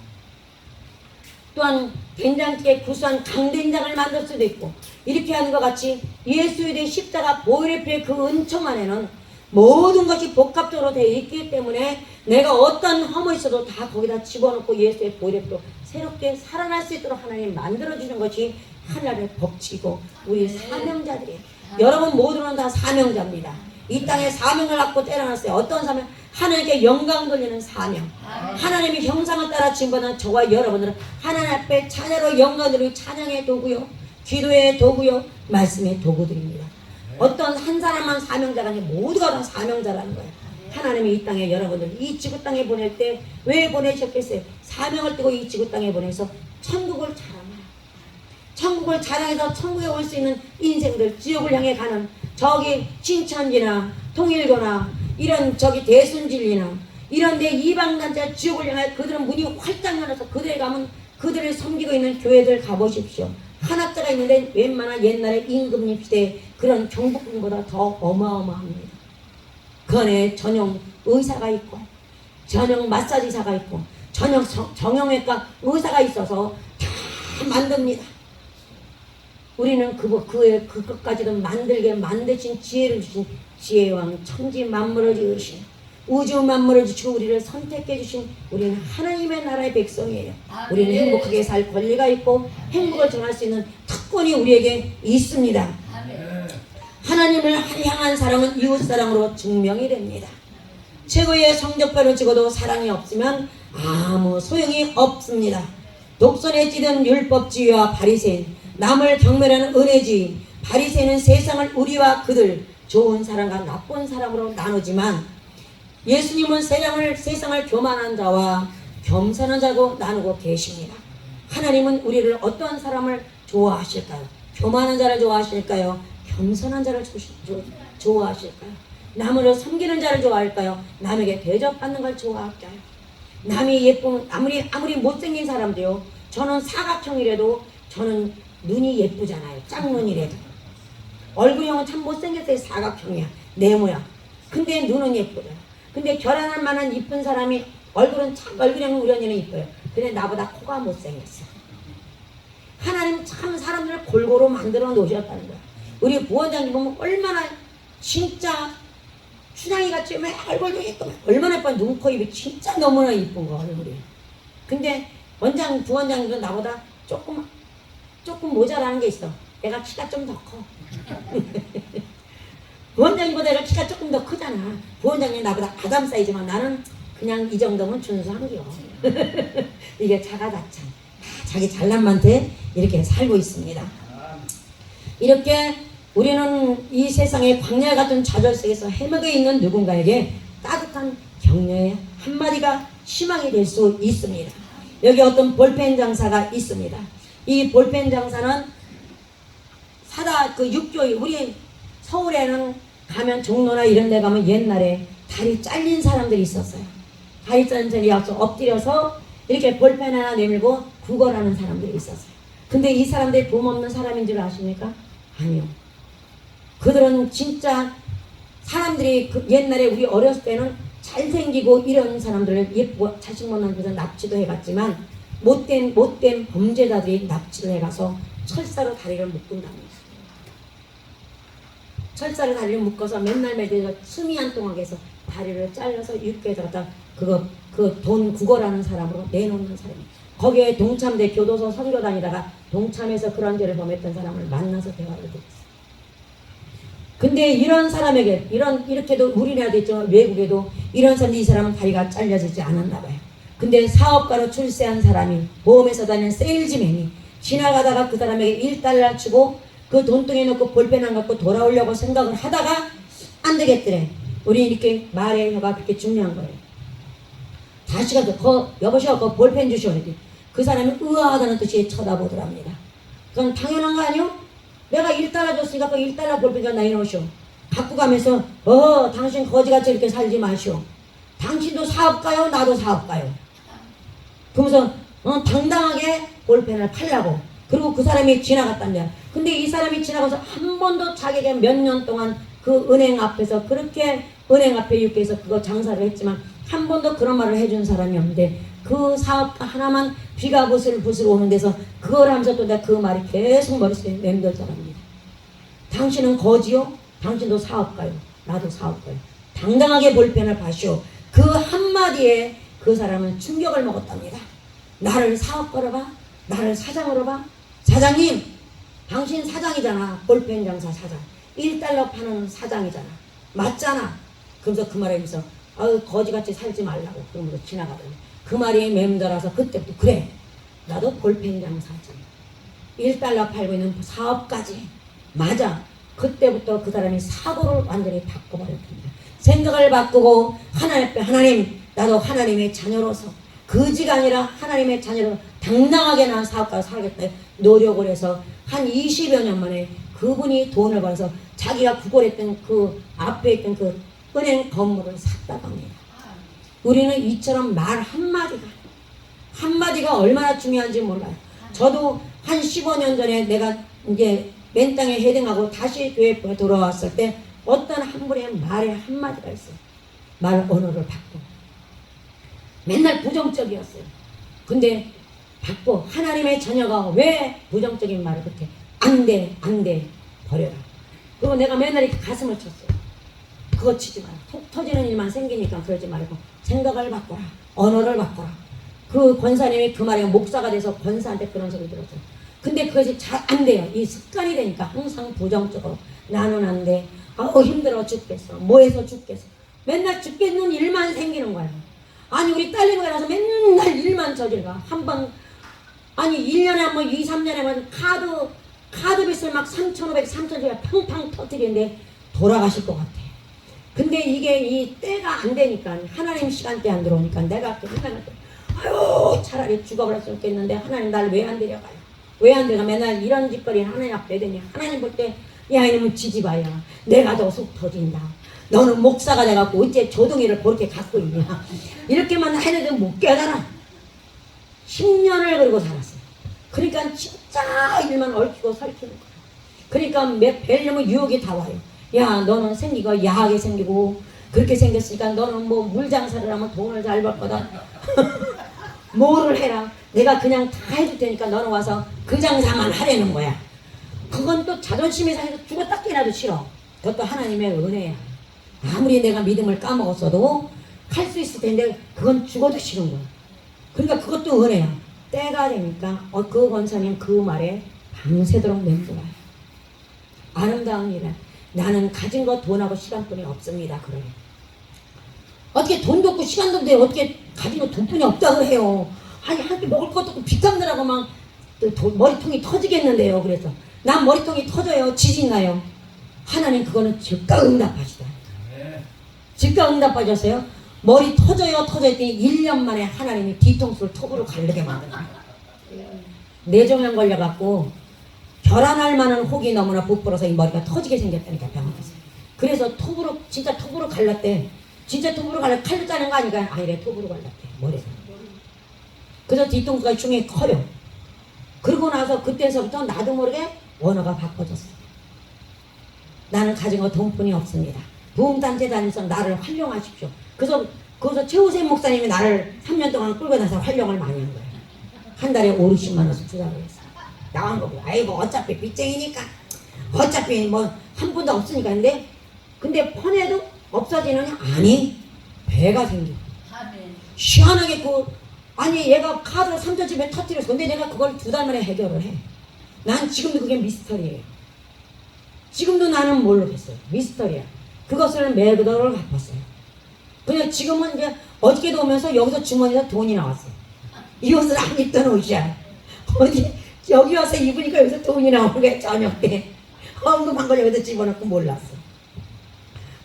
또한 된장찌개 구수한 강된장을 만들 수도 있고, 이렇게 하는 것 같이 예수에 대해 십자가 보혈의 그 은총 안에는 모든 것이 복합적으로 되어 있기 때문에 내가 어떤 허물이 있어도 다 거기다 집어넣고 예수의 보혈의 피로 새롭게 살아날 수 있도록 하나님 만들어주는 것이 하나님의 법칙이고 우리 사명자들이에요. 여러분 모두는 다 사명자입니다. 이 땅에 사명을 갖고 태어났어요. 어떤 사명? 하나님께 영광 돌리는 사명. 하나님의 형상을 따라 지금보다 저와 여러분들은 하나님 앞에 찬양으로 영광 돌리고 찬양의 도구요, 기도의 도구요, 말씀의 도구들입니다. 어떤 한 사람만 사명자가 아니라 모두가 다 사명자라는 거예요. 하나님이 이 땅에 여러분들 이 지구 땅에 보낼 때 왜 보내셨겠어요? 사명을 띠고 이 지구 땅에 보내서 천국을 자랑해요. 천국을 자랑해서 천국에 올 수 있는 인생들, 지옥을 향해 가는 저기 신천지나 통일교나 이런 저기 대순진리나 이런 데 이방단자 지옥을 향해 그들은 문이 활짝 열어서 그들에 가면 그들을 섬기고 있는 교회들 가보십시오. 한학자가 있는데 웬만한 옛날에 임금님 시대에 그런 경복궁보다 더 어마어마합니다. 그 안에 전용 의사가 있고 전용 마사지사가 있고 전용 정형외과 의사가 있어서 다 만듭니다. 우리는 그것까지도 만들게 만드신 지혜를 주신 지혜왕 천지 만물을 지으신 우주 만물을 지키고 우리를 선택해 주신 우리는 하나님의 나라의 백성이에요. 우리는 행복하게 살 권리가 있고 행복을 전할 수 있는 특권이 우리에게 있습니다. 하나님을 향한 사랑은 이웃사랑으로 증명이 됩니다. 최고의 성적표를 찍어도 사랑이 없으면 아무 소용이 없습니다. 독선에 찌든 율법주의와 바리새인, 남을 경멸하는 은혜주의, 바리새인은 세상을 우리와 그들, 좋은 사람과 나쁜 사람으로 나누지만 예수님은 세상을 교만한 자와 겸손한 자고 나누고 계십니다. 하나님은 우리를 어떤 사람을 좋아하실까요? 교만한 자를 좋아하실까요? 겸손한 자를 좋아하실까요? 남을 섬기는 자를 좋아할까요? 남에게 대접받는 걸 좋아할까요? 남이 예쁜 아무리 못생긴 사람도요. 저는 사각형이라도 저는 눈이 예쁘잖아요. 짝눈이라도. 얼굴형은 참 못생겼어요. 사각형이야. 내 모양. 근데 눈은 예쁘잖아. 근데 결혼할 만한 이쁜 사람이 얼굴형은 우리 언니는 이뻐요. 근데 나보다 코가 못생겼어. 하나님 참 사람들을 골고루 만들어 놓으셨다는 거야. 우리 부원장님 보면 얼마나 진짜 춘향이같이 얼굴도 예쁘고 얼마나 예뻐. 눈, 코, 입이 진짜 너무나 이쁜 거 얼굴이. 근데 부원장님도 나보다 조금 모자라는 게 있어. 내가 키가 좀 더 커. 부원장님보다 내가 키가 조금 더 크잖아. 부원장님 나보다 아담 사이즈만 나는 그냥 이 정도면 준수한겨. 이게 자가다참. 자기 잘남한테 이렇게 살고 있습니다. 이렇게 우리는 이 세상의 광야 같은 좌절 속에서 헤매게 있는 누군가에게 따뜻한 격려의 한마디가 희망이 될 수 있습니다. 여기 어떤 볼펜 장사가 있습니다. 이 볼펜 장사는 육교에 우리 서울에는 가면 종로나 이런 데 가면 옛날에 다리 잘린 사람들이 있었어요. 다리 잘린 사람이 와서 엎드려서 이렇게 볼펜 하나 내밀고 구걸하는 사람들이 있었어요. 근데 이 사람들이 돈 없는 사람인 줄 아십니까? 아니요. 그들은 진짜 사람들이 옛날에 우리 어렸을 때는 잘생기고 이런 사람들을 예쁘고 자식 못난 데서 납치도 해갔지만 못된 범죄자들이 납치를 해가서 철사로 다리를 묶은답니다. 철사로 다리를 묶어서 맨날 매대서 숨이 안 통하게 해서 다리를 잘라서 육교에다 갖다 그 돈 구걸하는 사람으로 내놓는 사람이. 거기에 동참대 교도소 선교 다니다가 동참해서 그런 죄를 범했던 사람을 만나서 대화를 듣었어요. 근데 이런 사람에게 이렇게도 우리나라도 있지만 외국에도 이런 사람이 이 사람은 다리가 잘려지지 않았나 봐요. 근데 사업가로 출세한 사람이 보험회사 다니는 세일즈맨이 지나가다가 그 사람에게 1달러 주고 그 돈통에 넣고 볼펜 안 갖고 돌아오려고 생각을 하다가 안 되겠더래. 우리 이렇게 말의 혀가 그렇게 중요한 거예요. 다시 가서 여보시오 그 볼펜 주시오. 그 사람이 의아하다는 뜻이 쳐다보더랍니다. 그건 당연한 거 아니요? 내가 1달러 줬으니까 그 1달러 볼펜 좀 내놓으시오. 갖고 가면서 당신 거지같이 이렇게 살지 마시오. 당신도 사업가요? 나도 사업가요. 그러면서 당당하게 볼펜을 팔라고 그리고 그 사람이 지나갔답니다. 근데 이 사람이 지나가서 한 번도 자기가 몇 년 동안 그 은행 앞에서 그렇게 은행 앞에 육해서 그거 장사를 했지만 한 번도 그런 말을 해준 사람이 없는데 그 사업가 하나만 비가 부슬부슬 오는 데서 그걸 하면서 또 내가 그 말이 계속 머릿속에 맴돌더랍니다. 당신은 거지요? 당신도 사업가요. 나도 사업가요. 당당하게 볼펜을 봐시오. 그 한마디에 그 사람은 충격을 먹었답니다. 나를 사업가로 봐? 나를 사장으로 봐? 사장님, 당신 사장이잖아. 볼펜 장사 사장. 1달러 파는 사장이잖아. 맞잖아. 그러면서 그 말에 비해서 거지같이 살지 말라고 그러면서 지나가더니 그 말이 맴돌아서 그때부터 그래, 나도 볼펜 장사지. 1달러 팔고 있는 사업까지. 맞아. 그때부터 그 사람이 사고를 완전히 바꿔버렸습니다. 생각을 바꾸고 하나님 앞에 하나님, 나도 하나님의 자녀로서 거지가 아니라 하나님의 자녀로 당당하게 난 사업가로 살겠다 노력을 해서 한 20여 년 만에 그분이 돈을 벌어서 자기가 구걸했던 그 앞에 있던 그 은행 건물을 샀다고 합니다. 우리는 이처럼 말 한마디가 얼마나 중요한지 몰라요. 저도 한 15년 전에 내가 이제 맨 땅에 헤딩하고 다시 교회에 돌아왔을 때 어떤 한 분의 말에 한마디가 있어요. 말 언어를 바꿔. 맨날 부정적이었어요. 근데 바꿔. 하나님의 자녀가 왜 부정적인 말을 그렇게 안 돼, 버려라. 그리고 내가 맨날 이렇게 가슴을 쳤어요. 그거 치지 마라. 속 터지는 일만 생기니까 그러지 말고 생각을 바꿔라. 언어를 바꿔라. 그 권사님이 그 말에 목사가 돼서 권사한테 그런 소리 들었어요. 근데 그것이 잘 안 돼요. 이 습관이 되니까 항상 부정적으로 나는 안 돼. 힘들어 죽겠어. 뭐해서 죽겠어. 맨날 죽겠는 일만 생기는 거야. 아니 우리 딸내미가 나서 맨날 일만 저질가. 한번 아니 1년에 한 번 2, 3년에 한 번 카드 빚을 막 3,500, 3,000원 팡팡 터뜨리는데 돌아가실 것 같아. 근데 이게 이 때가 안 되니까 하나님 시간대 안 들어오니까 내가 맨날 아유 차라리 죽어버렸으면 좋겠는데 하나님 날 왜 안 데려가요? 왜 안 데려가? 맨날 이런 짓거리 하나님 앞에 되냐? 하나님 볼 때 야 이놈은 지지바야. 내가 더 속 터진다. 너는 목사가 돼갖고 어째 조동이를 그렇게 갖고 있냐? 이렇게만 해도 못 깨달아. 10년을 그러고 살았어요. 그러니까 진짜 일만 얽히고 설키는 거야. 그러니까 뵈려면 유혹이 다 와요. 야 너는 생기고 야하게 생기고 그렇게 생겼으니까 너는 뭐 물장사를 하면 돈을 잘 벌 거다. 뭐를 해라. 내가 그냥 다 해줄 테니까 너는 와서 그 장사만 하려는 거야. 그건 또 자존심이 상해서 죽었다 깨나도 싫어. 그것도 하나님의 은혜야. 아무리 내가 믿음을 까먹었어도 할 수 있을 텐데 그건 죽어도 싫은 거야. 그러니까 그것도 은혜야. 때가 되니까 그 권사님 그 말에 밤새도록 맴돌아요. 아름다운 일은 나는 가진 거 돈하고 시간뿐이 없습니다. 그래요. 어떻게 돈도 없고 시간도 없는데 어떻게 가진 거 돈뿐이 없다고 해요. 아니 한 끼 먹을 것도 없고 빚 갚느라고 막 머리통이 터지겠는데요. 그래서 난 머리통이 터져요. 지진 나요. 하나님 그거는 즉각 응답하시다. 즉각 응답하셨어요. 머리 터져요. 터졌더니 1년 만에 하나님이 뒤통수를 톱으로 가르게 만들어요. 뇌종양 걸려갖고 결혼할 만한 혹이 너무나 부풀어서 이 머리가 터지게 생겼다니까 병원에서. 그래서 톱으로 진짜 톱으로 갈랐대. 진짜 톱으로 갈라 칼로 짜는 거 아니까 아니래. 톱으로 갈랐대 머리에서. 그래서 뒤통수가 흉이 커요. 그러고 나서 그때서부터 나도 모르게 언어가 바꿔졌어. 나는 가진 거 돈뿐이 없습니다. 부흥단체 다니면서 나를 활용하십시오. 그래서 거기서 최우세 목사님이 나를 3년 동안 끌고 다녀서 활용을 많이 한 거예요. 한 달에 5, 60만 원씩 주자고 했어. 나간 거고 아이고 어차피 빚쟁이니까 어차피 뭐 한 푼도 없으니까. 근데 펀에도 없어지느냐? 아니 배가 생겨. 시원하게 아니 얘가 카드를 3,000집에 터뜨렸어. 근데 내가 그걸 2달 만에 해결을 해. 난 지금도 그게 미스터리예요. 지금도 나는 모르겠어요. 미스터리야. 그것을 매그더를 갚았어요. 그냥 지금은 이제 어저께도 오면서 여기서 주머니에서 돈이 나왔어요. 이 옷을 안 입던 옷이야. 어디 여기 와서 입으니까 여기서 돈이 나오는 거야. 저녁 때 헌금한 걸 여기다 집어넣고 몰랐어.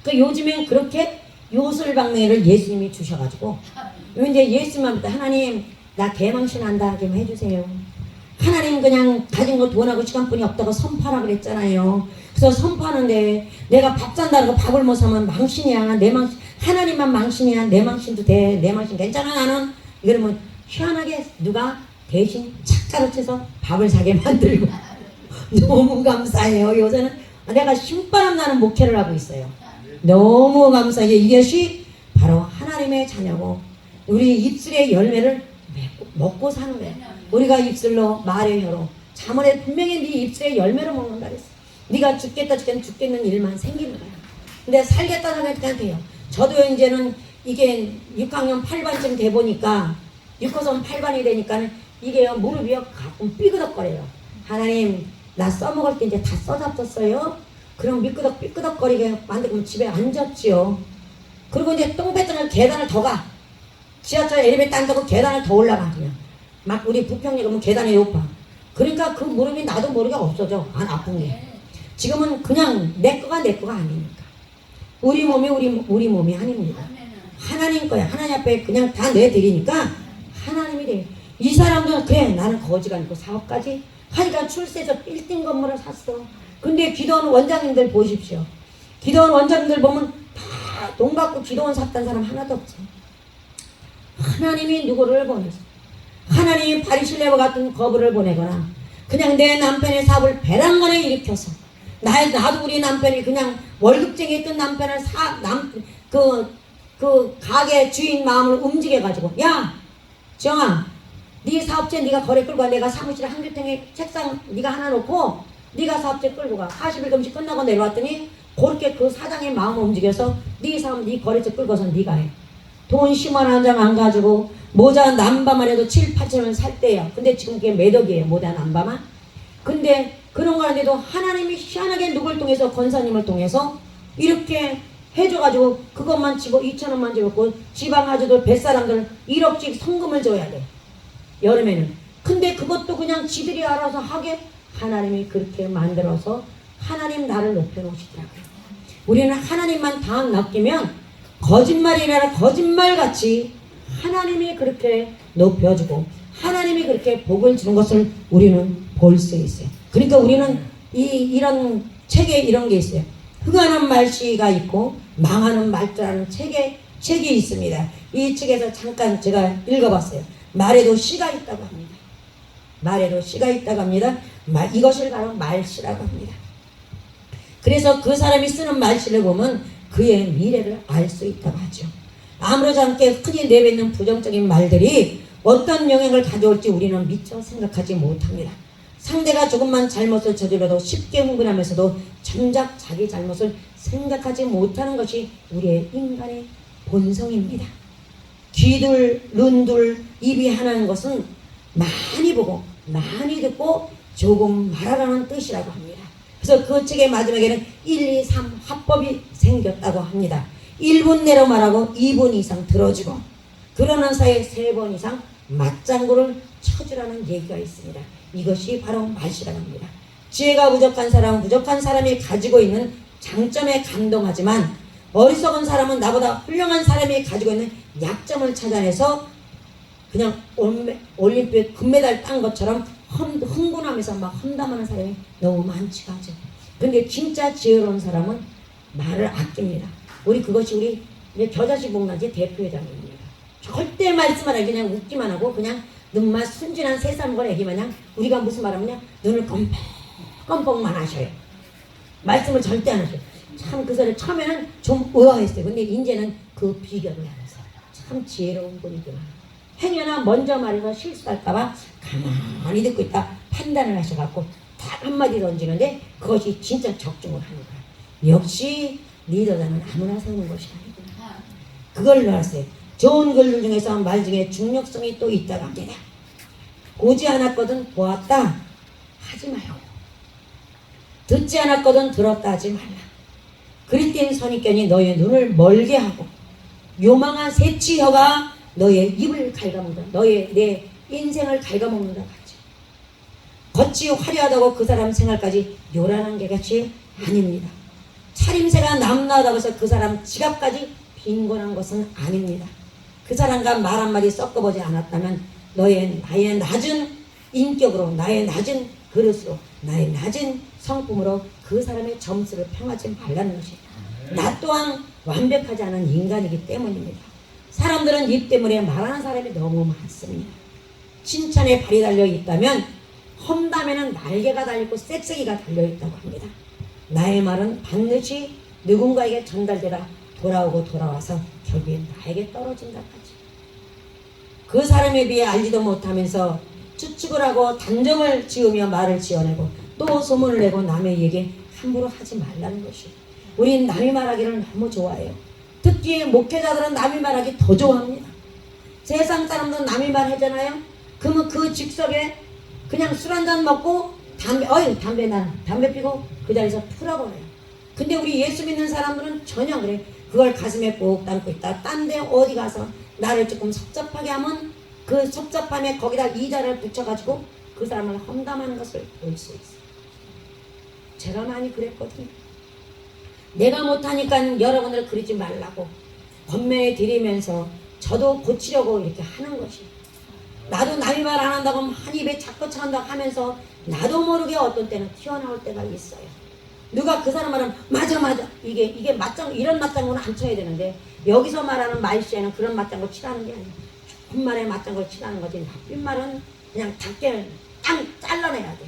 그 요즘엔 그렇게 요술방맹이를 예수님이 주셔가지고 이제 예수님한테 하나님 나 개망신한다 좀 해주세요. 하나님 그냥 가진 거 돈하고 시간뿐이 없다고 선파라 그랬잖아요. 그래서 선파하는데 내가 밥 산다고 밥을 못 사면 망신이야. 내 망신 하나님만 망신이야. 내 망신도 돼. 내 망신 괜찮아 나는. 이러면 희한하게 누가 대신 착 가르쳐서 밥을 사게 만들고 너무 감사해요. 요새는 내가 신바람 나는 목회를 하고 있어요. 너무 감사해요. 이것이 바로 하나님의 자녀고 우리 입술의 열매를 먹고 사는 거예요. 우리가 입술로 말의 혀로 잠언에 분명히 네 입술의 열매를 먹는다 그랬어. 네가 죽겠는 일만 생기는 거야. 근데 살겠다는 생각이 돼요. 저도 이제는 이게 6학년 8반쯤 돼 보니까 6호선 8반이 되니까 이게 무릎이 가끔 삐그덕거려요. 하나님 나 써먹을 때 이제 다 써잡혔어요. 그럼 삐끄덕거리게 만들면 집에 앉았지요. 그리고 이제 똥 뱉으면 계단을 더 가. 지하철 엘리베이터 안 타고 계단을 더 올라가. 그냥 막 우리 부평역 가면 계단이 높아. 그러니까 그 무릎이 나도 모르게 없어져. 안 아픈 게. 지금은 그냥 내 거가 아니니까. 우리 몸이 우리 몸이 아닙니다. 하나님 거야. 하나님 앞에 그냥 다 내드리니까 하나님이 돼요. 이 사람들은 그래 나는 거지가 아니고 사업까지 하니까 출세해서 빌딩 건물을 샀어. 근데 기도원 원장님들 보십시오. 기도원 원장님들 보면 다 돈 갖고 기도원 샀다는 사람 하나도 없지. 하나님이 누구를 보내서 하나님이 바리실레와 같은 거부를 보내거나 그냥 내 남편의 사업을 배란간에 일으켜서 나도 우리 남편이 그냥 월급쟁이 했던 남편을 그 가게 주인 마음을 움직여가지고 야 지영아 네 사업체 네가 거래 끌고 가. 내가 사무실에 한길탱에 책상 네가 하나 놓고 네가 사업체 끌고 가. 40일 금식 끝나고 내려왔더니 그렇게 그 사장의 마음을 움직여서 네 사업 네 거래처 끌고서 네가 해. 돈 10만 원 한 장 안 가지고 모자 남바만 해도 7, 8천 원 살 때예요. 근데 지금 그게 몇 억이에요. 모자 남바만. 근데 그런 거 하는데도 하나님이 희한하게 누굴 통해서 권사님을 통해서 이렇게 해줘가지고 그것만 치고 2천 원만 집었고 지방 아주들 뱃사람들 1억씩 성금을 줘야 돼. 여름에는. 근데 그것도 그냥 지들이 알아서 하게 하나님이 그렇게 만들어서 하나님 나를 높여놓으시더라고요. 우리는 하나님만 다 맡기면 거짓말이라 거짓말같이 하나님이 그렇게 높여주고 하나님이 그렇게 복을 주는 것을 우리는 볼 수 있어요. 그러니까 우리는 이런 책에 이런 게 있어요. 흥하는 말씨가 있고 망하는 말자라는 책이 있습니다. 이 책에서 잠깐 제가 읽어봤어요. 말에도 씨가 있다고 합니다. 말에도 씨가 있다고 합니다. 이것을 바로 말씨라고 합니다. 그래서 그 사람이 쓰는 말씨를 보면 그의 미래를 알 수 있다고 하죠. 아무렇지 않게 흔히 내뱉는 부정적인 말들이 어떤 영향을 가져올지 우리는 미처 생각하지 못합니다. 상대가 조금만 잘못을 저질러도 쉽게 흥분하면서도 정작 자기 잘못을 생각하지 못하는 것이 우리의 인간의 본성입니다. 귀둘, 눈둘, 입이 하나인 것은 많이 보고 많이 듣고 조금 말하라는 뜻이라고 합니다. 그래서 그 책의 마지막에는 1, 2, 3 화법이 생겼다고 합니다. 1분 내로 말하고 2분 이상 들어주고 그러는 사이에 3번 이상 맞장구를 쳐주라는 얘기가 있습니다. 이것이 바로 말씨라고 합니다. 지혜가 부족한 사람은 부족한 사람이 가지고 있는 장점에 감동하지만 어리석은 사람은 나보다 훌륭한 사람이 가지고 있는 약점을 찾아내서 그냥 올림픽 금메달 딴 것처럼 흥분하면서 막 험담하는 사람이 너무 많지가 않죠. 근데 진짜 지혜로운 사람은 말을 아낍니다. 그것이 우리 겨자씨 복랑제 대표회장입니다. 절대 말씀 안 하고 그냥 웃기만 하고 그냥 눈만 순진한 세상걸 애기 마냥 우리가 무슨 말하면요 눈을 껌뻑만 하셔요. 말씀을 절대 안 하셔요. 참 그 소리 처음에는 좀 의아했어요. 근데 이제는 그 비결을 알아서 참 지혜로운 분이구나. 행여나 먼저 말해서 실수할까봐 가만히 듣고 있다 판단을 하셔갖고 딱 한마디 던지는데 그것이 진짜 적중을 하는 거야. 역시 리더자는 아무나 세우는 것이 아니구나. 그걸 알았어요. 좋은 글들 중에서 말 중에 중력성이 또 있다고 합니다. 보지 않았거든 보았다 하지 말고 듣지 않았거든 들었다 하지 말라. 그리된 선입견이 너의 눈을 멀게 하고 요망한 새치혀가 너의 입을 갉아먹는다. 내 인생을 갉아먹는다 하지. 겉이 화려하다고 그 사람 생활까지 요란한 게 같이 아닙니다. 차림새가 남나하다고 해서 그 사람 지갑까지 빈곤한 것은 아닙니다. 그 사람과 말 한마디 섞어보지 않았다면 나의 낮은 인격으로 나의 낮은 그릇으로 나의 낮은 성품으로 그 사람의 점수를 평하지 말라는 것입니다. 나 또한 완벽하지 않은 인간이기 때문입니다. 사람들은 입 때문에 말하는 사람이 너무 많습니다. 칭찬의 발이 달려있다면 험담에는 날개가 달려있고 쌕쌕이가 달려있다고 합니다. 나의 말은 반드시 누군가에게 전달되다 돌아오고 돌아와서 결국엔 나에게 떨어진다까지. 그 사람에 비해 알지도 못하면서 추측을 하고 단정을 지으며 말을 지어내고 또 소문을 내고 남의 얘기 함부로 하지 말라는 것이에요. 우린 남이 말하기를 너무 좋아해요. 특히 목회자들은 남이 말하기 더 좋아합니다. 세상 사람들은 남이 말하잖아요. 그러면 그 즉석에 그냥 술 한잔 먹고 담배 피고 그 자리에서 풀어버려요. 근데 우리 예수 믿는 사람들은 전혀 그래. 그걸 가슴에 꼭 담고 있다. 딴 데 어디 가서 나를 조금 섭섭하게 하면 그 섭섭함에 거기다 이자를 붙여가지고 그 사람을 험담하는 것을 볼 수 있어요. 제가 많이 그랬거든요. 내가 못하니까 여러분들 그러지 말라고 권면해 드리면서 저도 고치려고 이렇게 하는 것이에요. 나도 남이 말 안 한다고 한 입에 자꾸 찬다고 하면서 나도 모르게 어떤 때는 튀어나올 때가 있어요. 누가 그 사람 말하면 맞아 이게 맞장구 이런 맞장구는 안 쳐야 되는데 여기서 말하는 말씨에는 그런 맞장구 치라는 게 아니에요. 좋은 말에 맞장구 치라는 거지 나쁜 말은 그냥 닭게 땅 잘라내야 돼.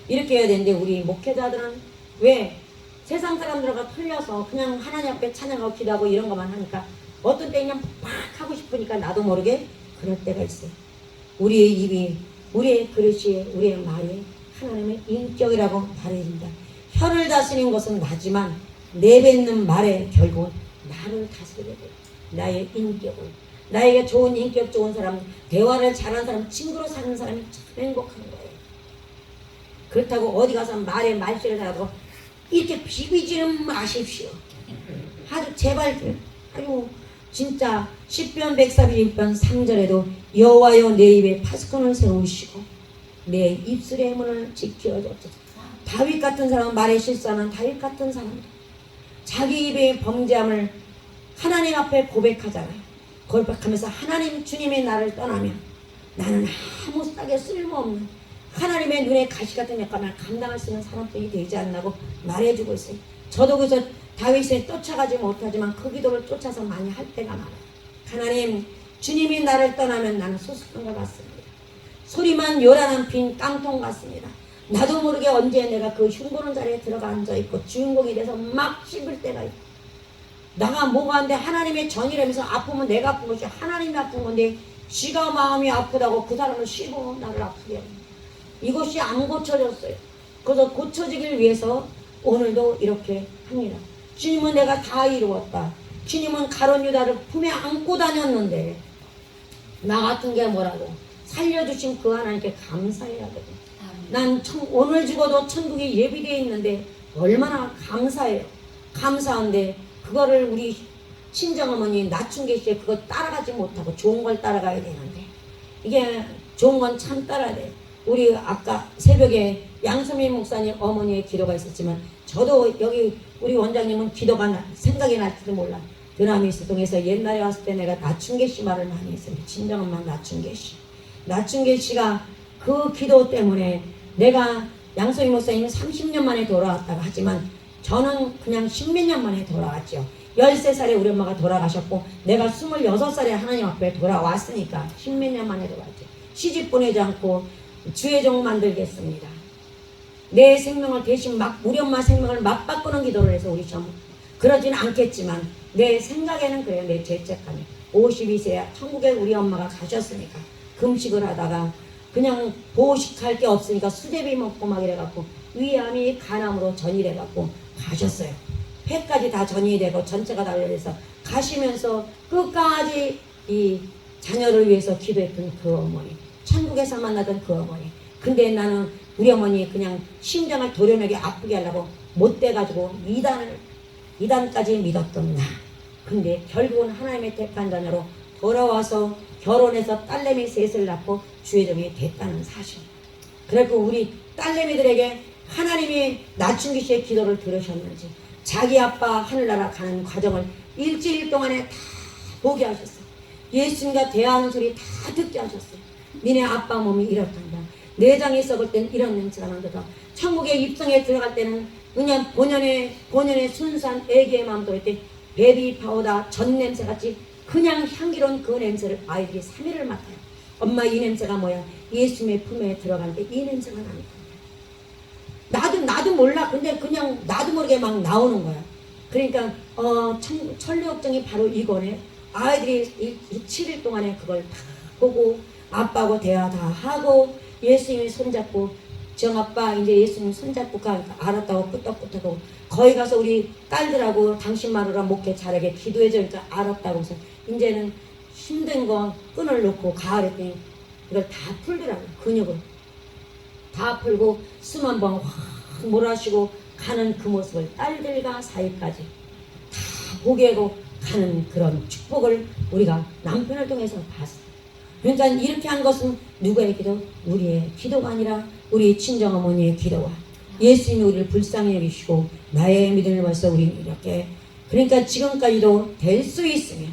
이렇게 해야 되는데 우리 목회자들은 왜 세상 사람들과 틀려서 그냥 하나님 앞에 찬양하고 기도하고 이런 것만 하니까 어떤 때 그냥 팍 하고 싶으니까 나도 모르게 그럴 때가 있어요. 우리의 입이, 우리의 그릇이, 우리의 말이 하나님의 인격이라고 말해집니다. 혀를 다스리는 것은 나지만 내뱉는 말에 결국은 나를 다스리게 돼요. 나의 인격을. 나에게 좋은 인격 좋은 사람, 대화를 잘하는 사람, 친구로 사는 사람이 참 행복한 거예요. 그렇다고 어디 가서 말에 말씨를 잘하고 이렇게 비비지는 마십시오. 아주 제발 아주 진짜 시편 141편 3절에도 여호와여 내 입에 파수꾼을 세우시고 내 입술의 문을 지켜줬소서. 다윗 같은 사람은 말에 실수하는 다윗 같은 사람도 자기 입의 범죄함을 하나님 앞에 고백하잖아요. 고백하면서 하나님 주님이 나를 떠나면 나는 아무 싹에 쓸모없는 하나님의 눈에 가시 같은 역할을 감당할 수 있는 사람들이 되지 않나고 말해주고 있어요. 저도 그래서 다윗을 쫓아가지 못하지만 그 기도를 쫓아서 많이 할 때가 많아요. 하나님 주님이 나를 떠나면 나는 소수꾼과 같습니다. 소리만 요란한 빈 깡통 같습니다. 나도 모르게 언제 내가 그 흉보는 자리에 들어가 앉아있고 주인공이 돼서 막 씹을 때가 있고 나가 뭐가 한데 하나님의 전이라면서 아프면 내가 아픈 것이 하나님이 아픈 건데 지가 마음이 아프다고 그 사람을 씹어 나를 아프게 합니다. 이것이 안 고쳐졌어요. 그래서 고쳐지길 위해서 오늘도 이렇게 합니다. 주님은 내가 다 이루었다. 주님은 가룟 유다를 품에 안고 다녔는데 나 같은 게 뭐라고 살려주신 그 하나님께 감사해야 되거든. 난 오늘 죽어도 천국이 예비되어 있는데 얼마나 감사해요. 감사한데 그거를 우리 친정어머니 낮춘 시에 그거 따라가지 못하고 좋은 걸 따라가야 되는데 이게 좋은 건 참 따라야 돼요. 우리 아까 새벽에 양수민 목사님 어머니의 기도가 있었지만 저도 여기 우리 원장님은 기도가 생각이 날지도 몰라. 드라미스동에서 옛날에 왔을 때 내가 나춘계씨 말을 많이 했어요. 친정엄마 나춘계씨. 나춘계씨가 그 기도 때문에 내가 양수민 목사님은 30년 만에 돌아왔다고 하지만 저는 그냥 10몇 년 만에 돌아왔죠. 13살에 우리 엄마가 돌아가셨고 내가 26살에 하나님 앞에 돌아왔으니까 10몇 년 만에 돌아왔죠. 시집 보내지 않고 주의 종 만들겠습니다. 내 생명을 대신 우리 엄마 생명을 맞바꾸는 기도를 해서 우리 좀 그러진 않겠지만 내 생각에는 그래요. 내 죄책감이 52세야 천국에 우리 엄마가 가셨으니까 금식을 하다가 그냥 보식할 게 없으니까 수제비 먹고 막 이래갖고 위암이 간암으로 전이돼갖고 가셨어요. 폐까지 다 전이 되고 전체가 달려서 가시면서 끝까지 이 자녀를 위해서 기도했던 그 어머니, 천국에서 만나던 그 어머니. 근데 나는 우리 어머니 그냥 심장을 도려내게 아프게 하려고 못돼가지고 이단까지 믿었던 나. 근데 결국은 하나님의 택한 자녀로 돌아와서 결혼해서 딸내미 셋을 낳고 주의 종이 됐다는 사실. 그리고 우리 딸내미들에게 하나님이 낮춘 기시의 기도를 들으셨는지 자기 아빠 하늘나라 가는 과정을 일주일 동안에 다 보게 하셨어요. 예수님과 대화하는 소리 다 듣게 하셨어요. 니네 아빠 몸이 이렇단다. 내장이 썩을 땐 이런 냄새가 난다. 천국에 입성에 들어갈 때는 그냥 본연의 순수한 애기의 마음도 그때 베비 파우더 전 냄새같이 그냥 향기로운 그 냄새를 아이들이 3일을 맡아요. 엄마 이 냄새가 뭐야? 예수님의 품에 들어갈 때 이 냄새가 나는 거야. 나도 몰라. 근데 그냥 나도 모르게 막 나오는 거야. 그러니까 천리역정이 바로 이거네. 아이들이 7일 동안에 그걸 다 보고 아빠하고 대화 다 하고 예수님이 손잡고 정아빠 이제 예수님 손잡고 알았다고 끄떡끄떡하고 거기 가서 우리 딸들하고 당신 마누라 목회 잘하게 기도해주니까 알았다고 해서 이제는 힘든 거 끈을 놓고 가을했더니 이걸 다 풀더라고. 근육을 다 풀고 숨 한 번 확 몰아쉬고 가는 그 모습을 딸들과 사이까지 다 보게 하고 가는 그런 축복을 우리가 남편을 통해서 봤어. 그러니까 이렇게 한 것은 누구의 기도? 우리의 기도가 아니라 우리 친정어머니의 기도와 예수님이 우리를 불쌍히 여기시고 나의 믿음을 봐서 우리는 이렇게 그러니까 지금까지도 될 수 있으면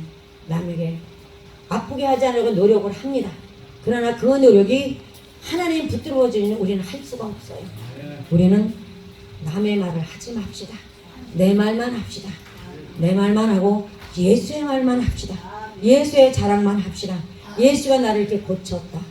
남에게 아프게 하지 않으려고 노력을 합니다. 그러나 그 노력이 하나님 붙들어주는 우리는 할 수가 없어요. 우리는 남의 말을 하지 맙시다. 내 말만 합시다. 내 말만 하고 예수의 말만 합시다. 예수의 자랑만 합시다. 예수가 나를 이렇게 고쳤다.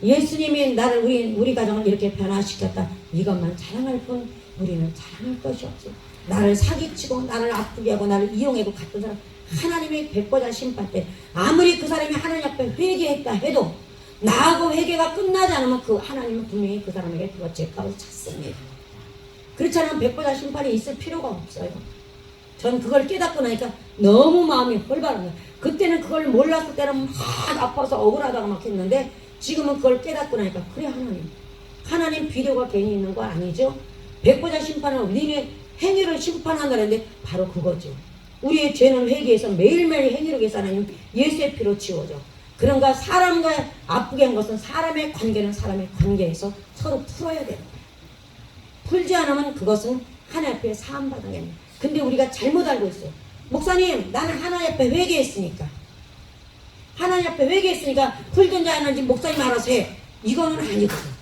예수님이 나를 우리 가정을 이렇게 변화시켰다. 이것만 자랑할 뿐 우리는 자랑할 것이 없어. 나를 사기치고 나를 아프게 하고 나를 이용하고 갔던 사람 하나님의 백보자 심판 때 아무리 그 사람이 하나님 앞에 회개했다 해도 나하고 회개가 끝나지 않으면 그 하나님은 분명히 그 사람에게 그거 죄값을 찾습니다. 그렇지 않으면 백보자 심판이 있을 필요가 없어요. 전 그걸 깨닫고 나니까 너무 마음이 헐바른 거예요. 그때는 그걸 몰랐을 때는 막 아파서 억울하다고 막 했는데 지금은 그걸 깨닫고 나니까 그래 하나님 비료가 괜히 있는 거 아니죠? 백보자 심판은 니네 행위를 심판한다는데 바로 그거죠. 우리의 죄는 회개해서 매일매일 행위로 계산하는 예수의 피로 지워져. 그런가 사람과 아프게 한 것은 사람의 관계는 사람의 관계에서 서로 풀어야 돼요. 풀지 않으면 그것은 하나님 앞에 사함받은 게 아니에요. 근데 우리가 잘못 알고 있어요. 목사님 나는 하나님 앞에 회개했으니까 하나님 앞에 회개했으니까 풀든지 안 하는지 목사님 알아서 해. 이거는 아니거든.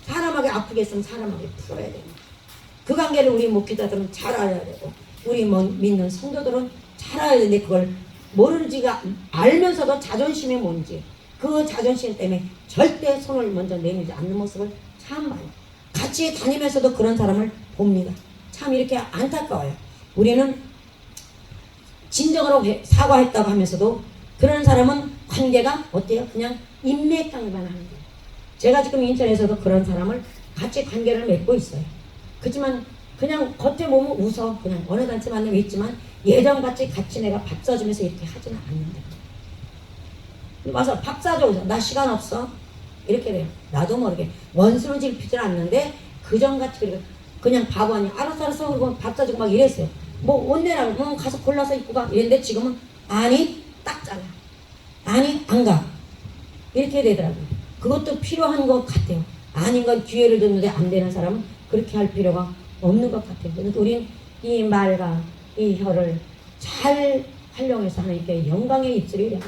사람에게 아프게 했으면 사람에게 풀어야 됩니다. 그 관계를 우리 목회자들은 잘 알아야 되고 우리 믿는 성도들은 잘 알아야 되는데 그걸 모르지가 알면서도 자존심이 뭔지 그 자존심 때문에 절대 손을 먼저 내밀지 않는 모습을 참 많이 같이 다니면서도 그런 사람을 봅니다. 참 이렇게 안타까워요. 우리는 진정으로 사과했다고 하면서도 그런 사람은 관계가 어때요? 그냥 인맥관계만 하는 거예요. 제가 지금 인천에서도 그런 사람을 같이 관계를 맺고 있어요. 그렇지만 그냥 겉에 보면 웃어. 그냥 어느 단체 만나면 있지만 예전같이 같이 내가 밥 사주면서 이렇게 하지는 않는다. 와서 밥 사줘. 나 시간 없어. 이렇게 돼요. 나도 모르게. 원수를 지피질 않는데 그전같이 그냥 바보 아니야. 알았어. 그리고 밥 사주고 막 이랬어요. 뭐 옷 내라고 가서 골라서 입고 가. 이랬는데 지금은 아니 딱 잘라. 아니 안 가. 이렇게 되더라고요. 그것도 필요한 것 같아요. 아닌 건 기회를 줬는데 안 되는 사람은 그렇게 할 필요가 없는 것 같아요. 그러니까 우린 이 말과 이 혀를 잘 활용해서 하나님께 영광의 입술이 되고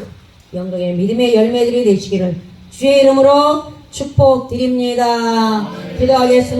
영광의 믿음의 열매들이 되시기를 주의 이름으로 축복드립니다. 기도하겠습니다.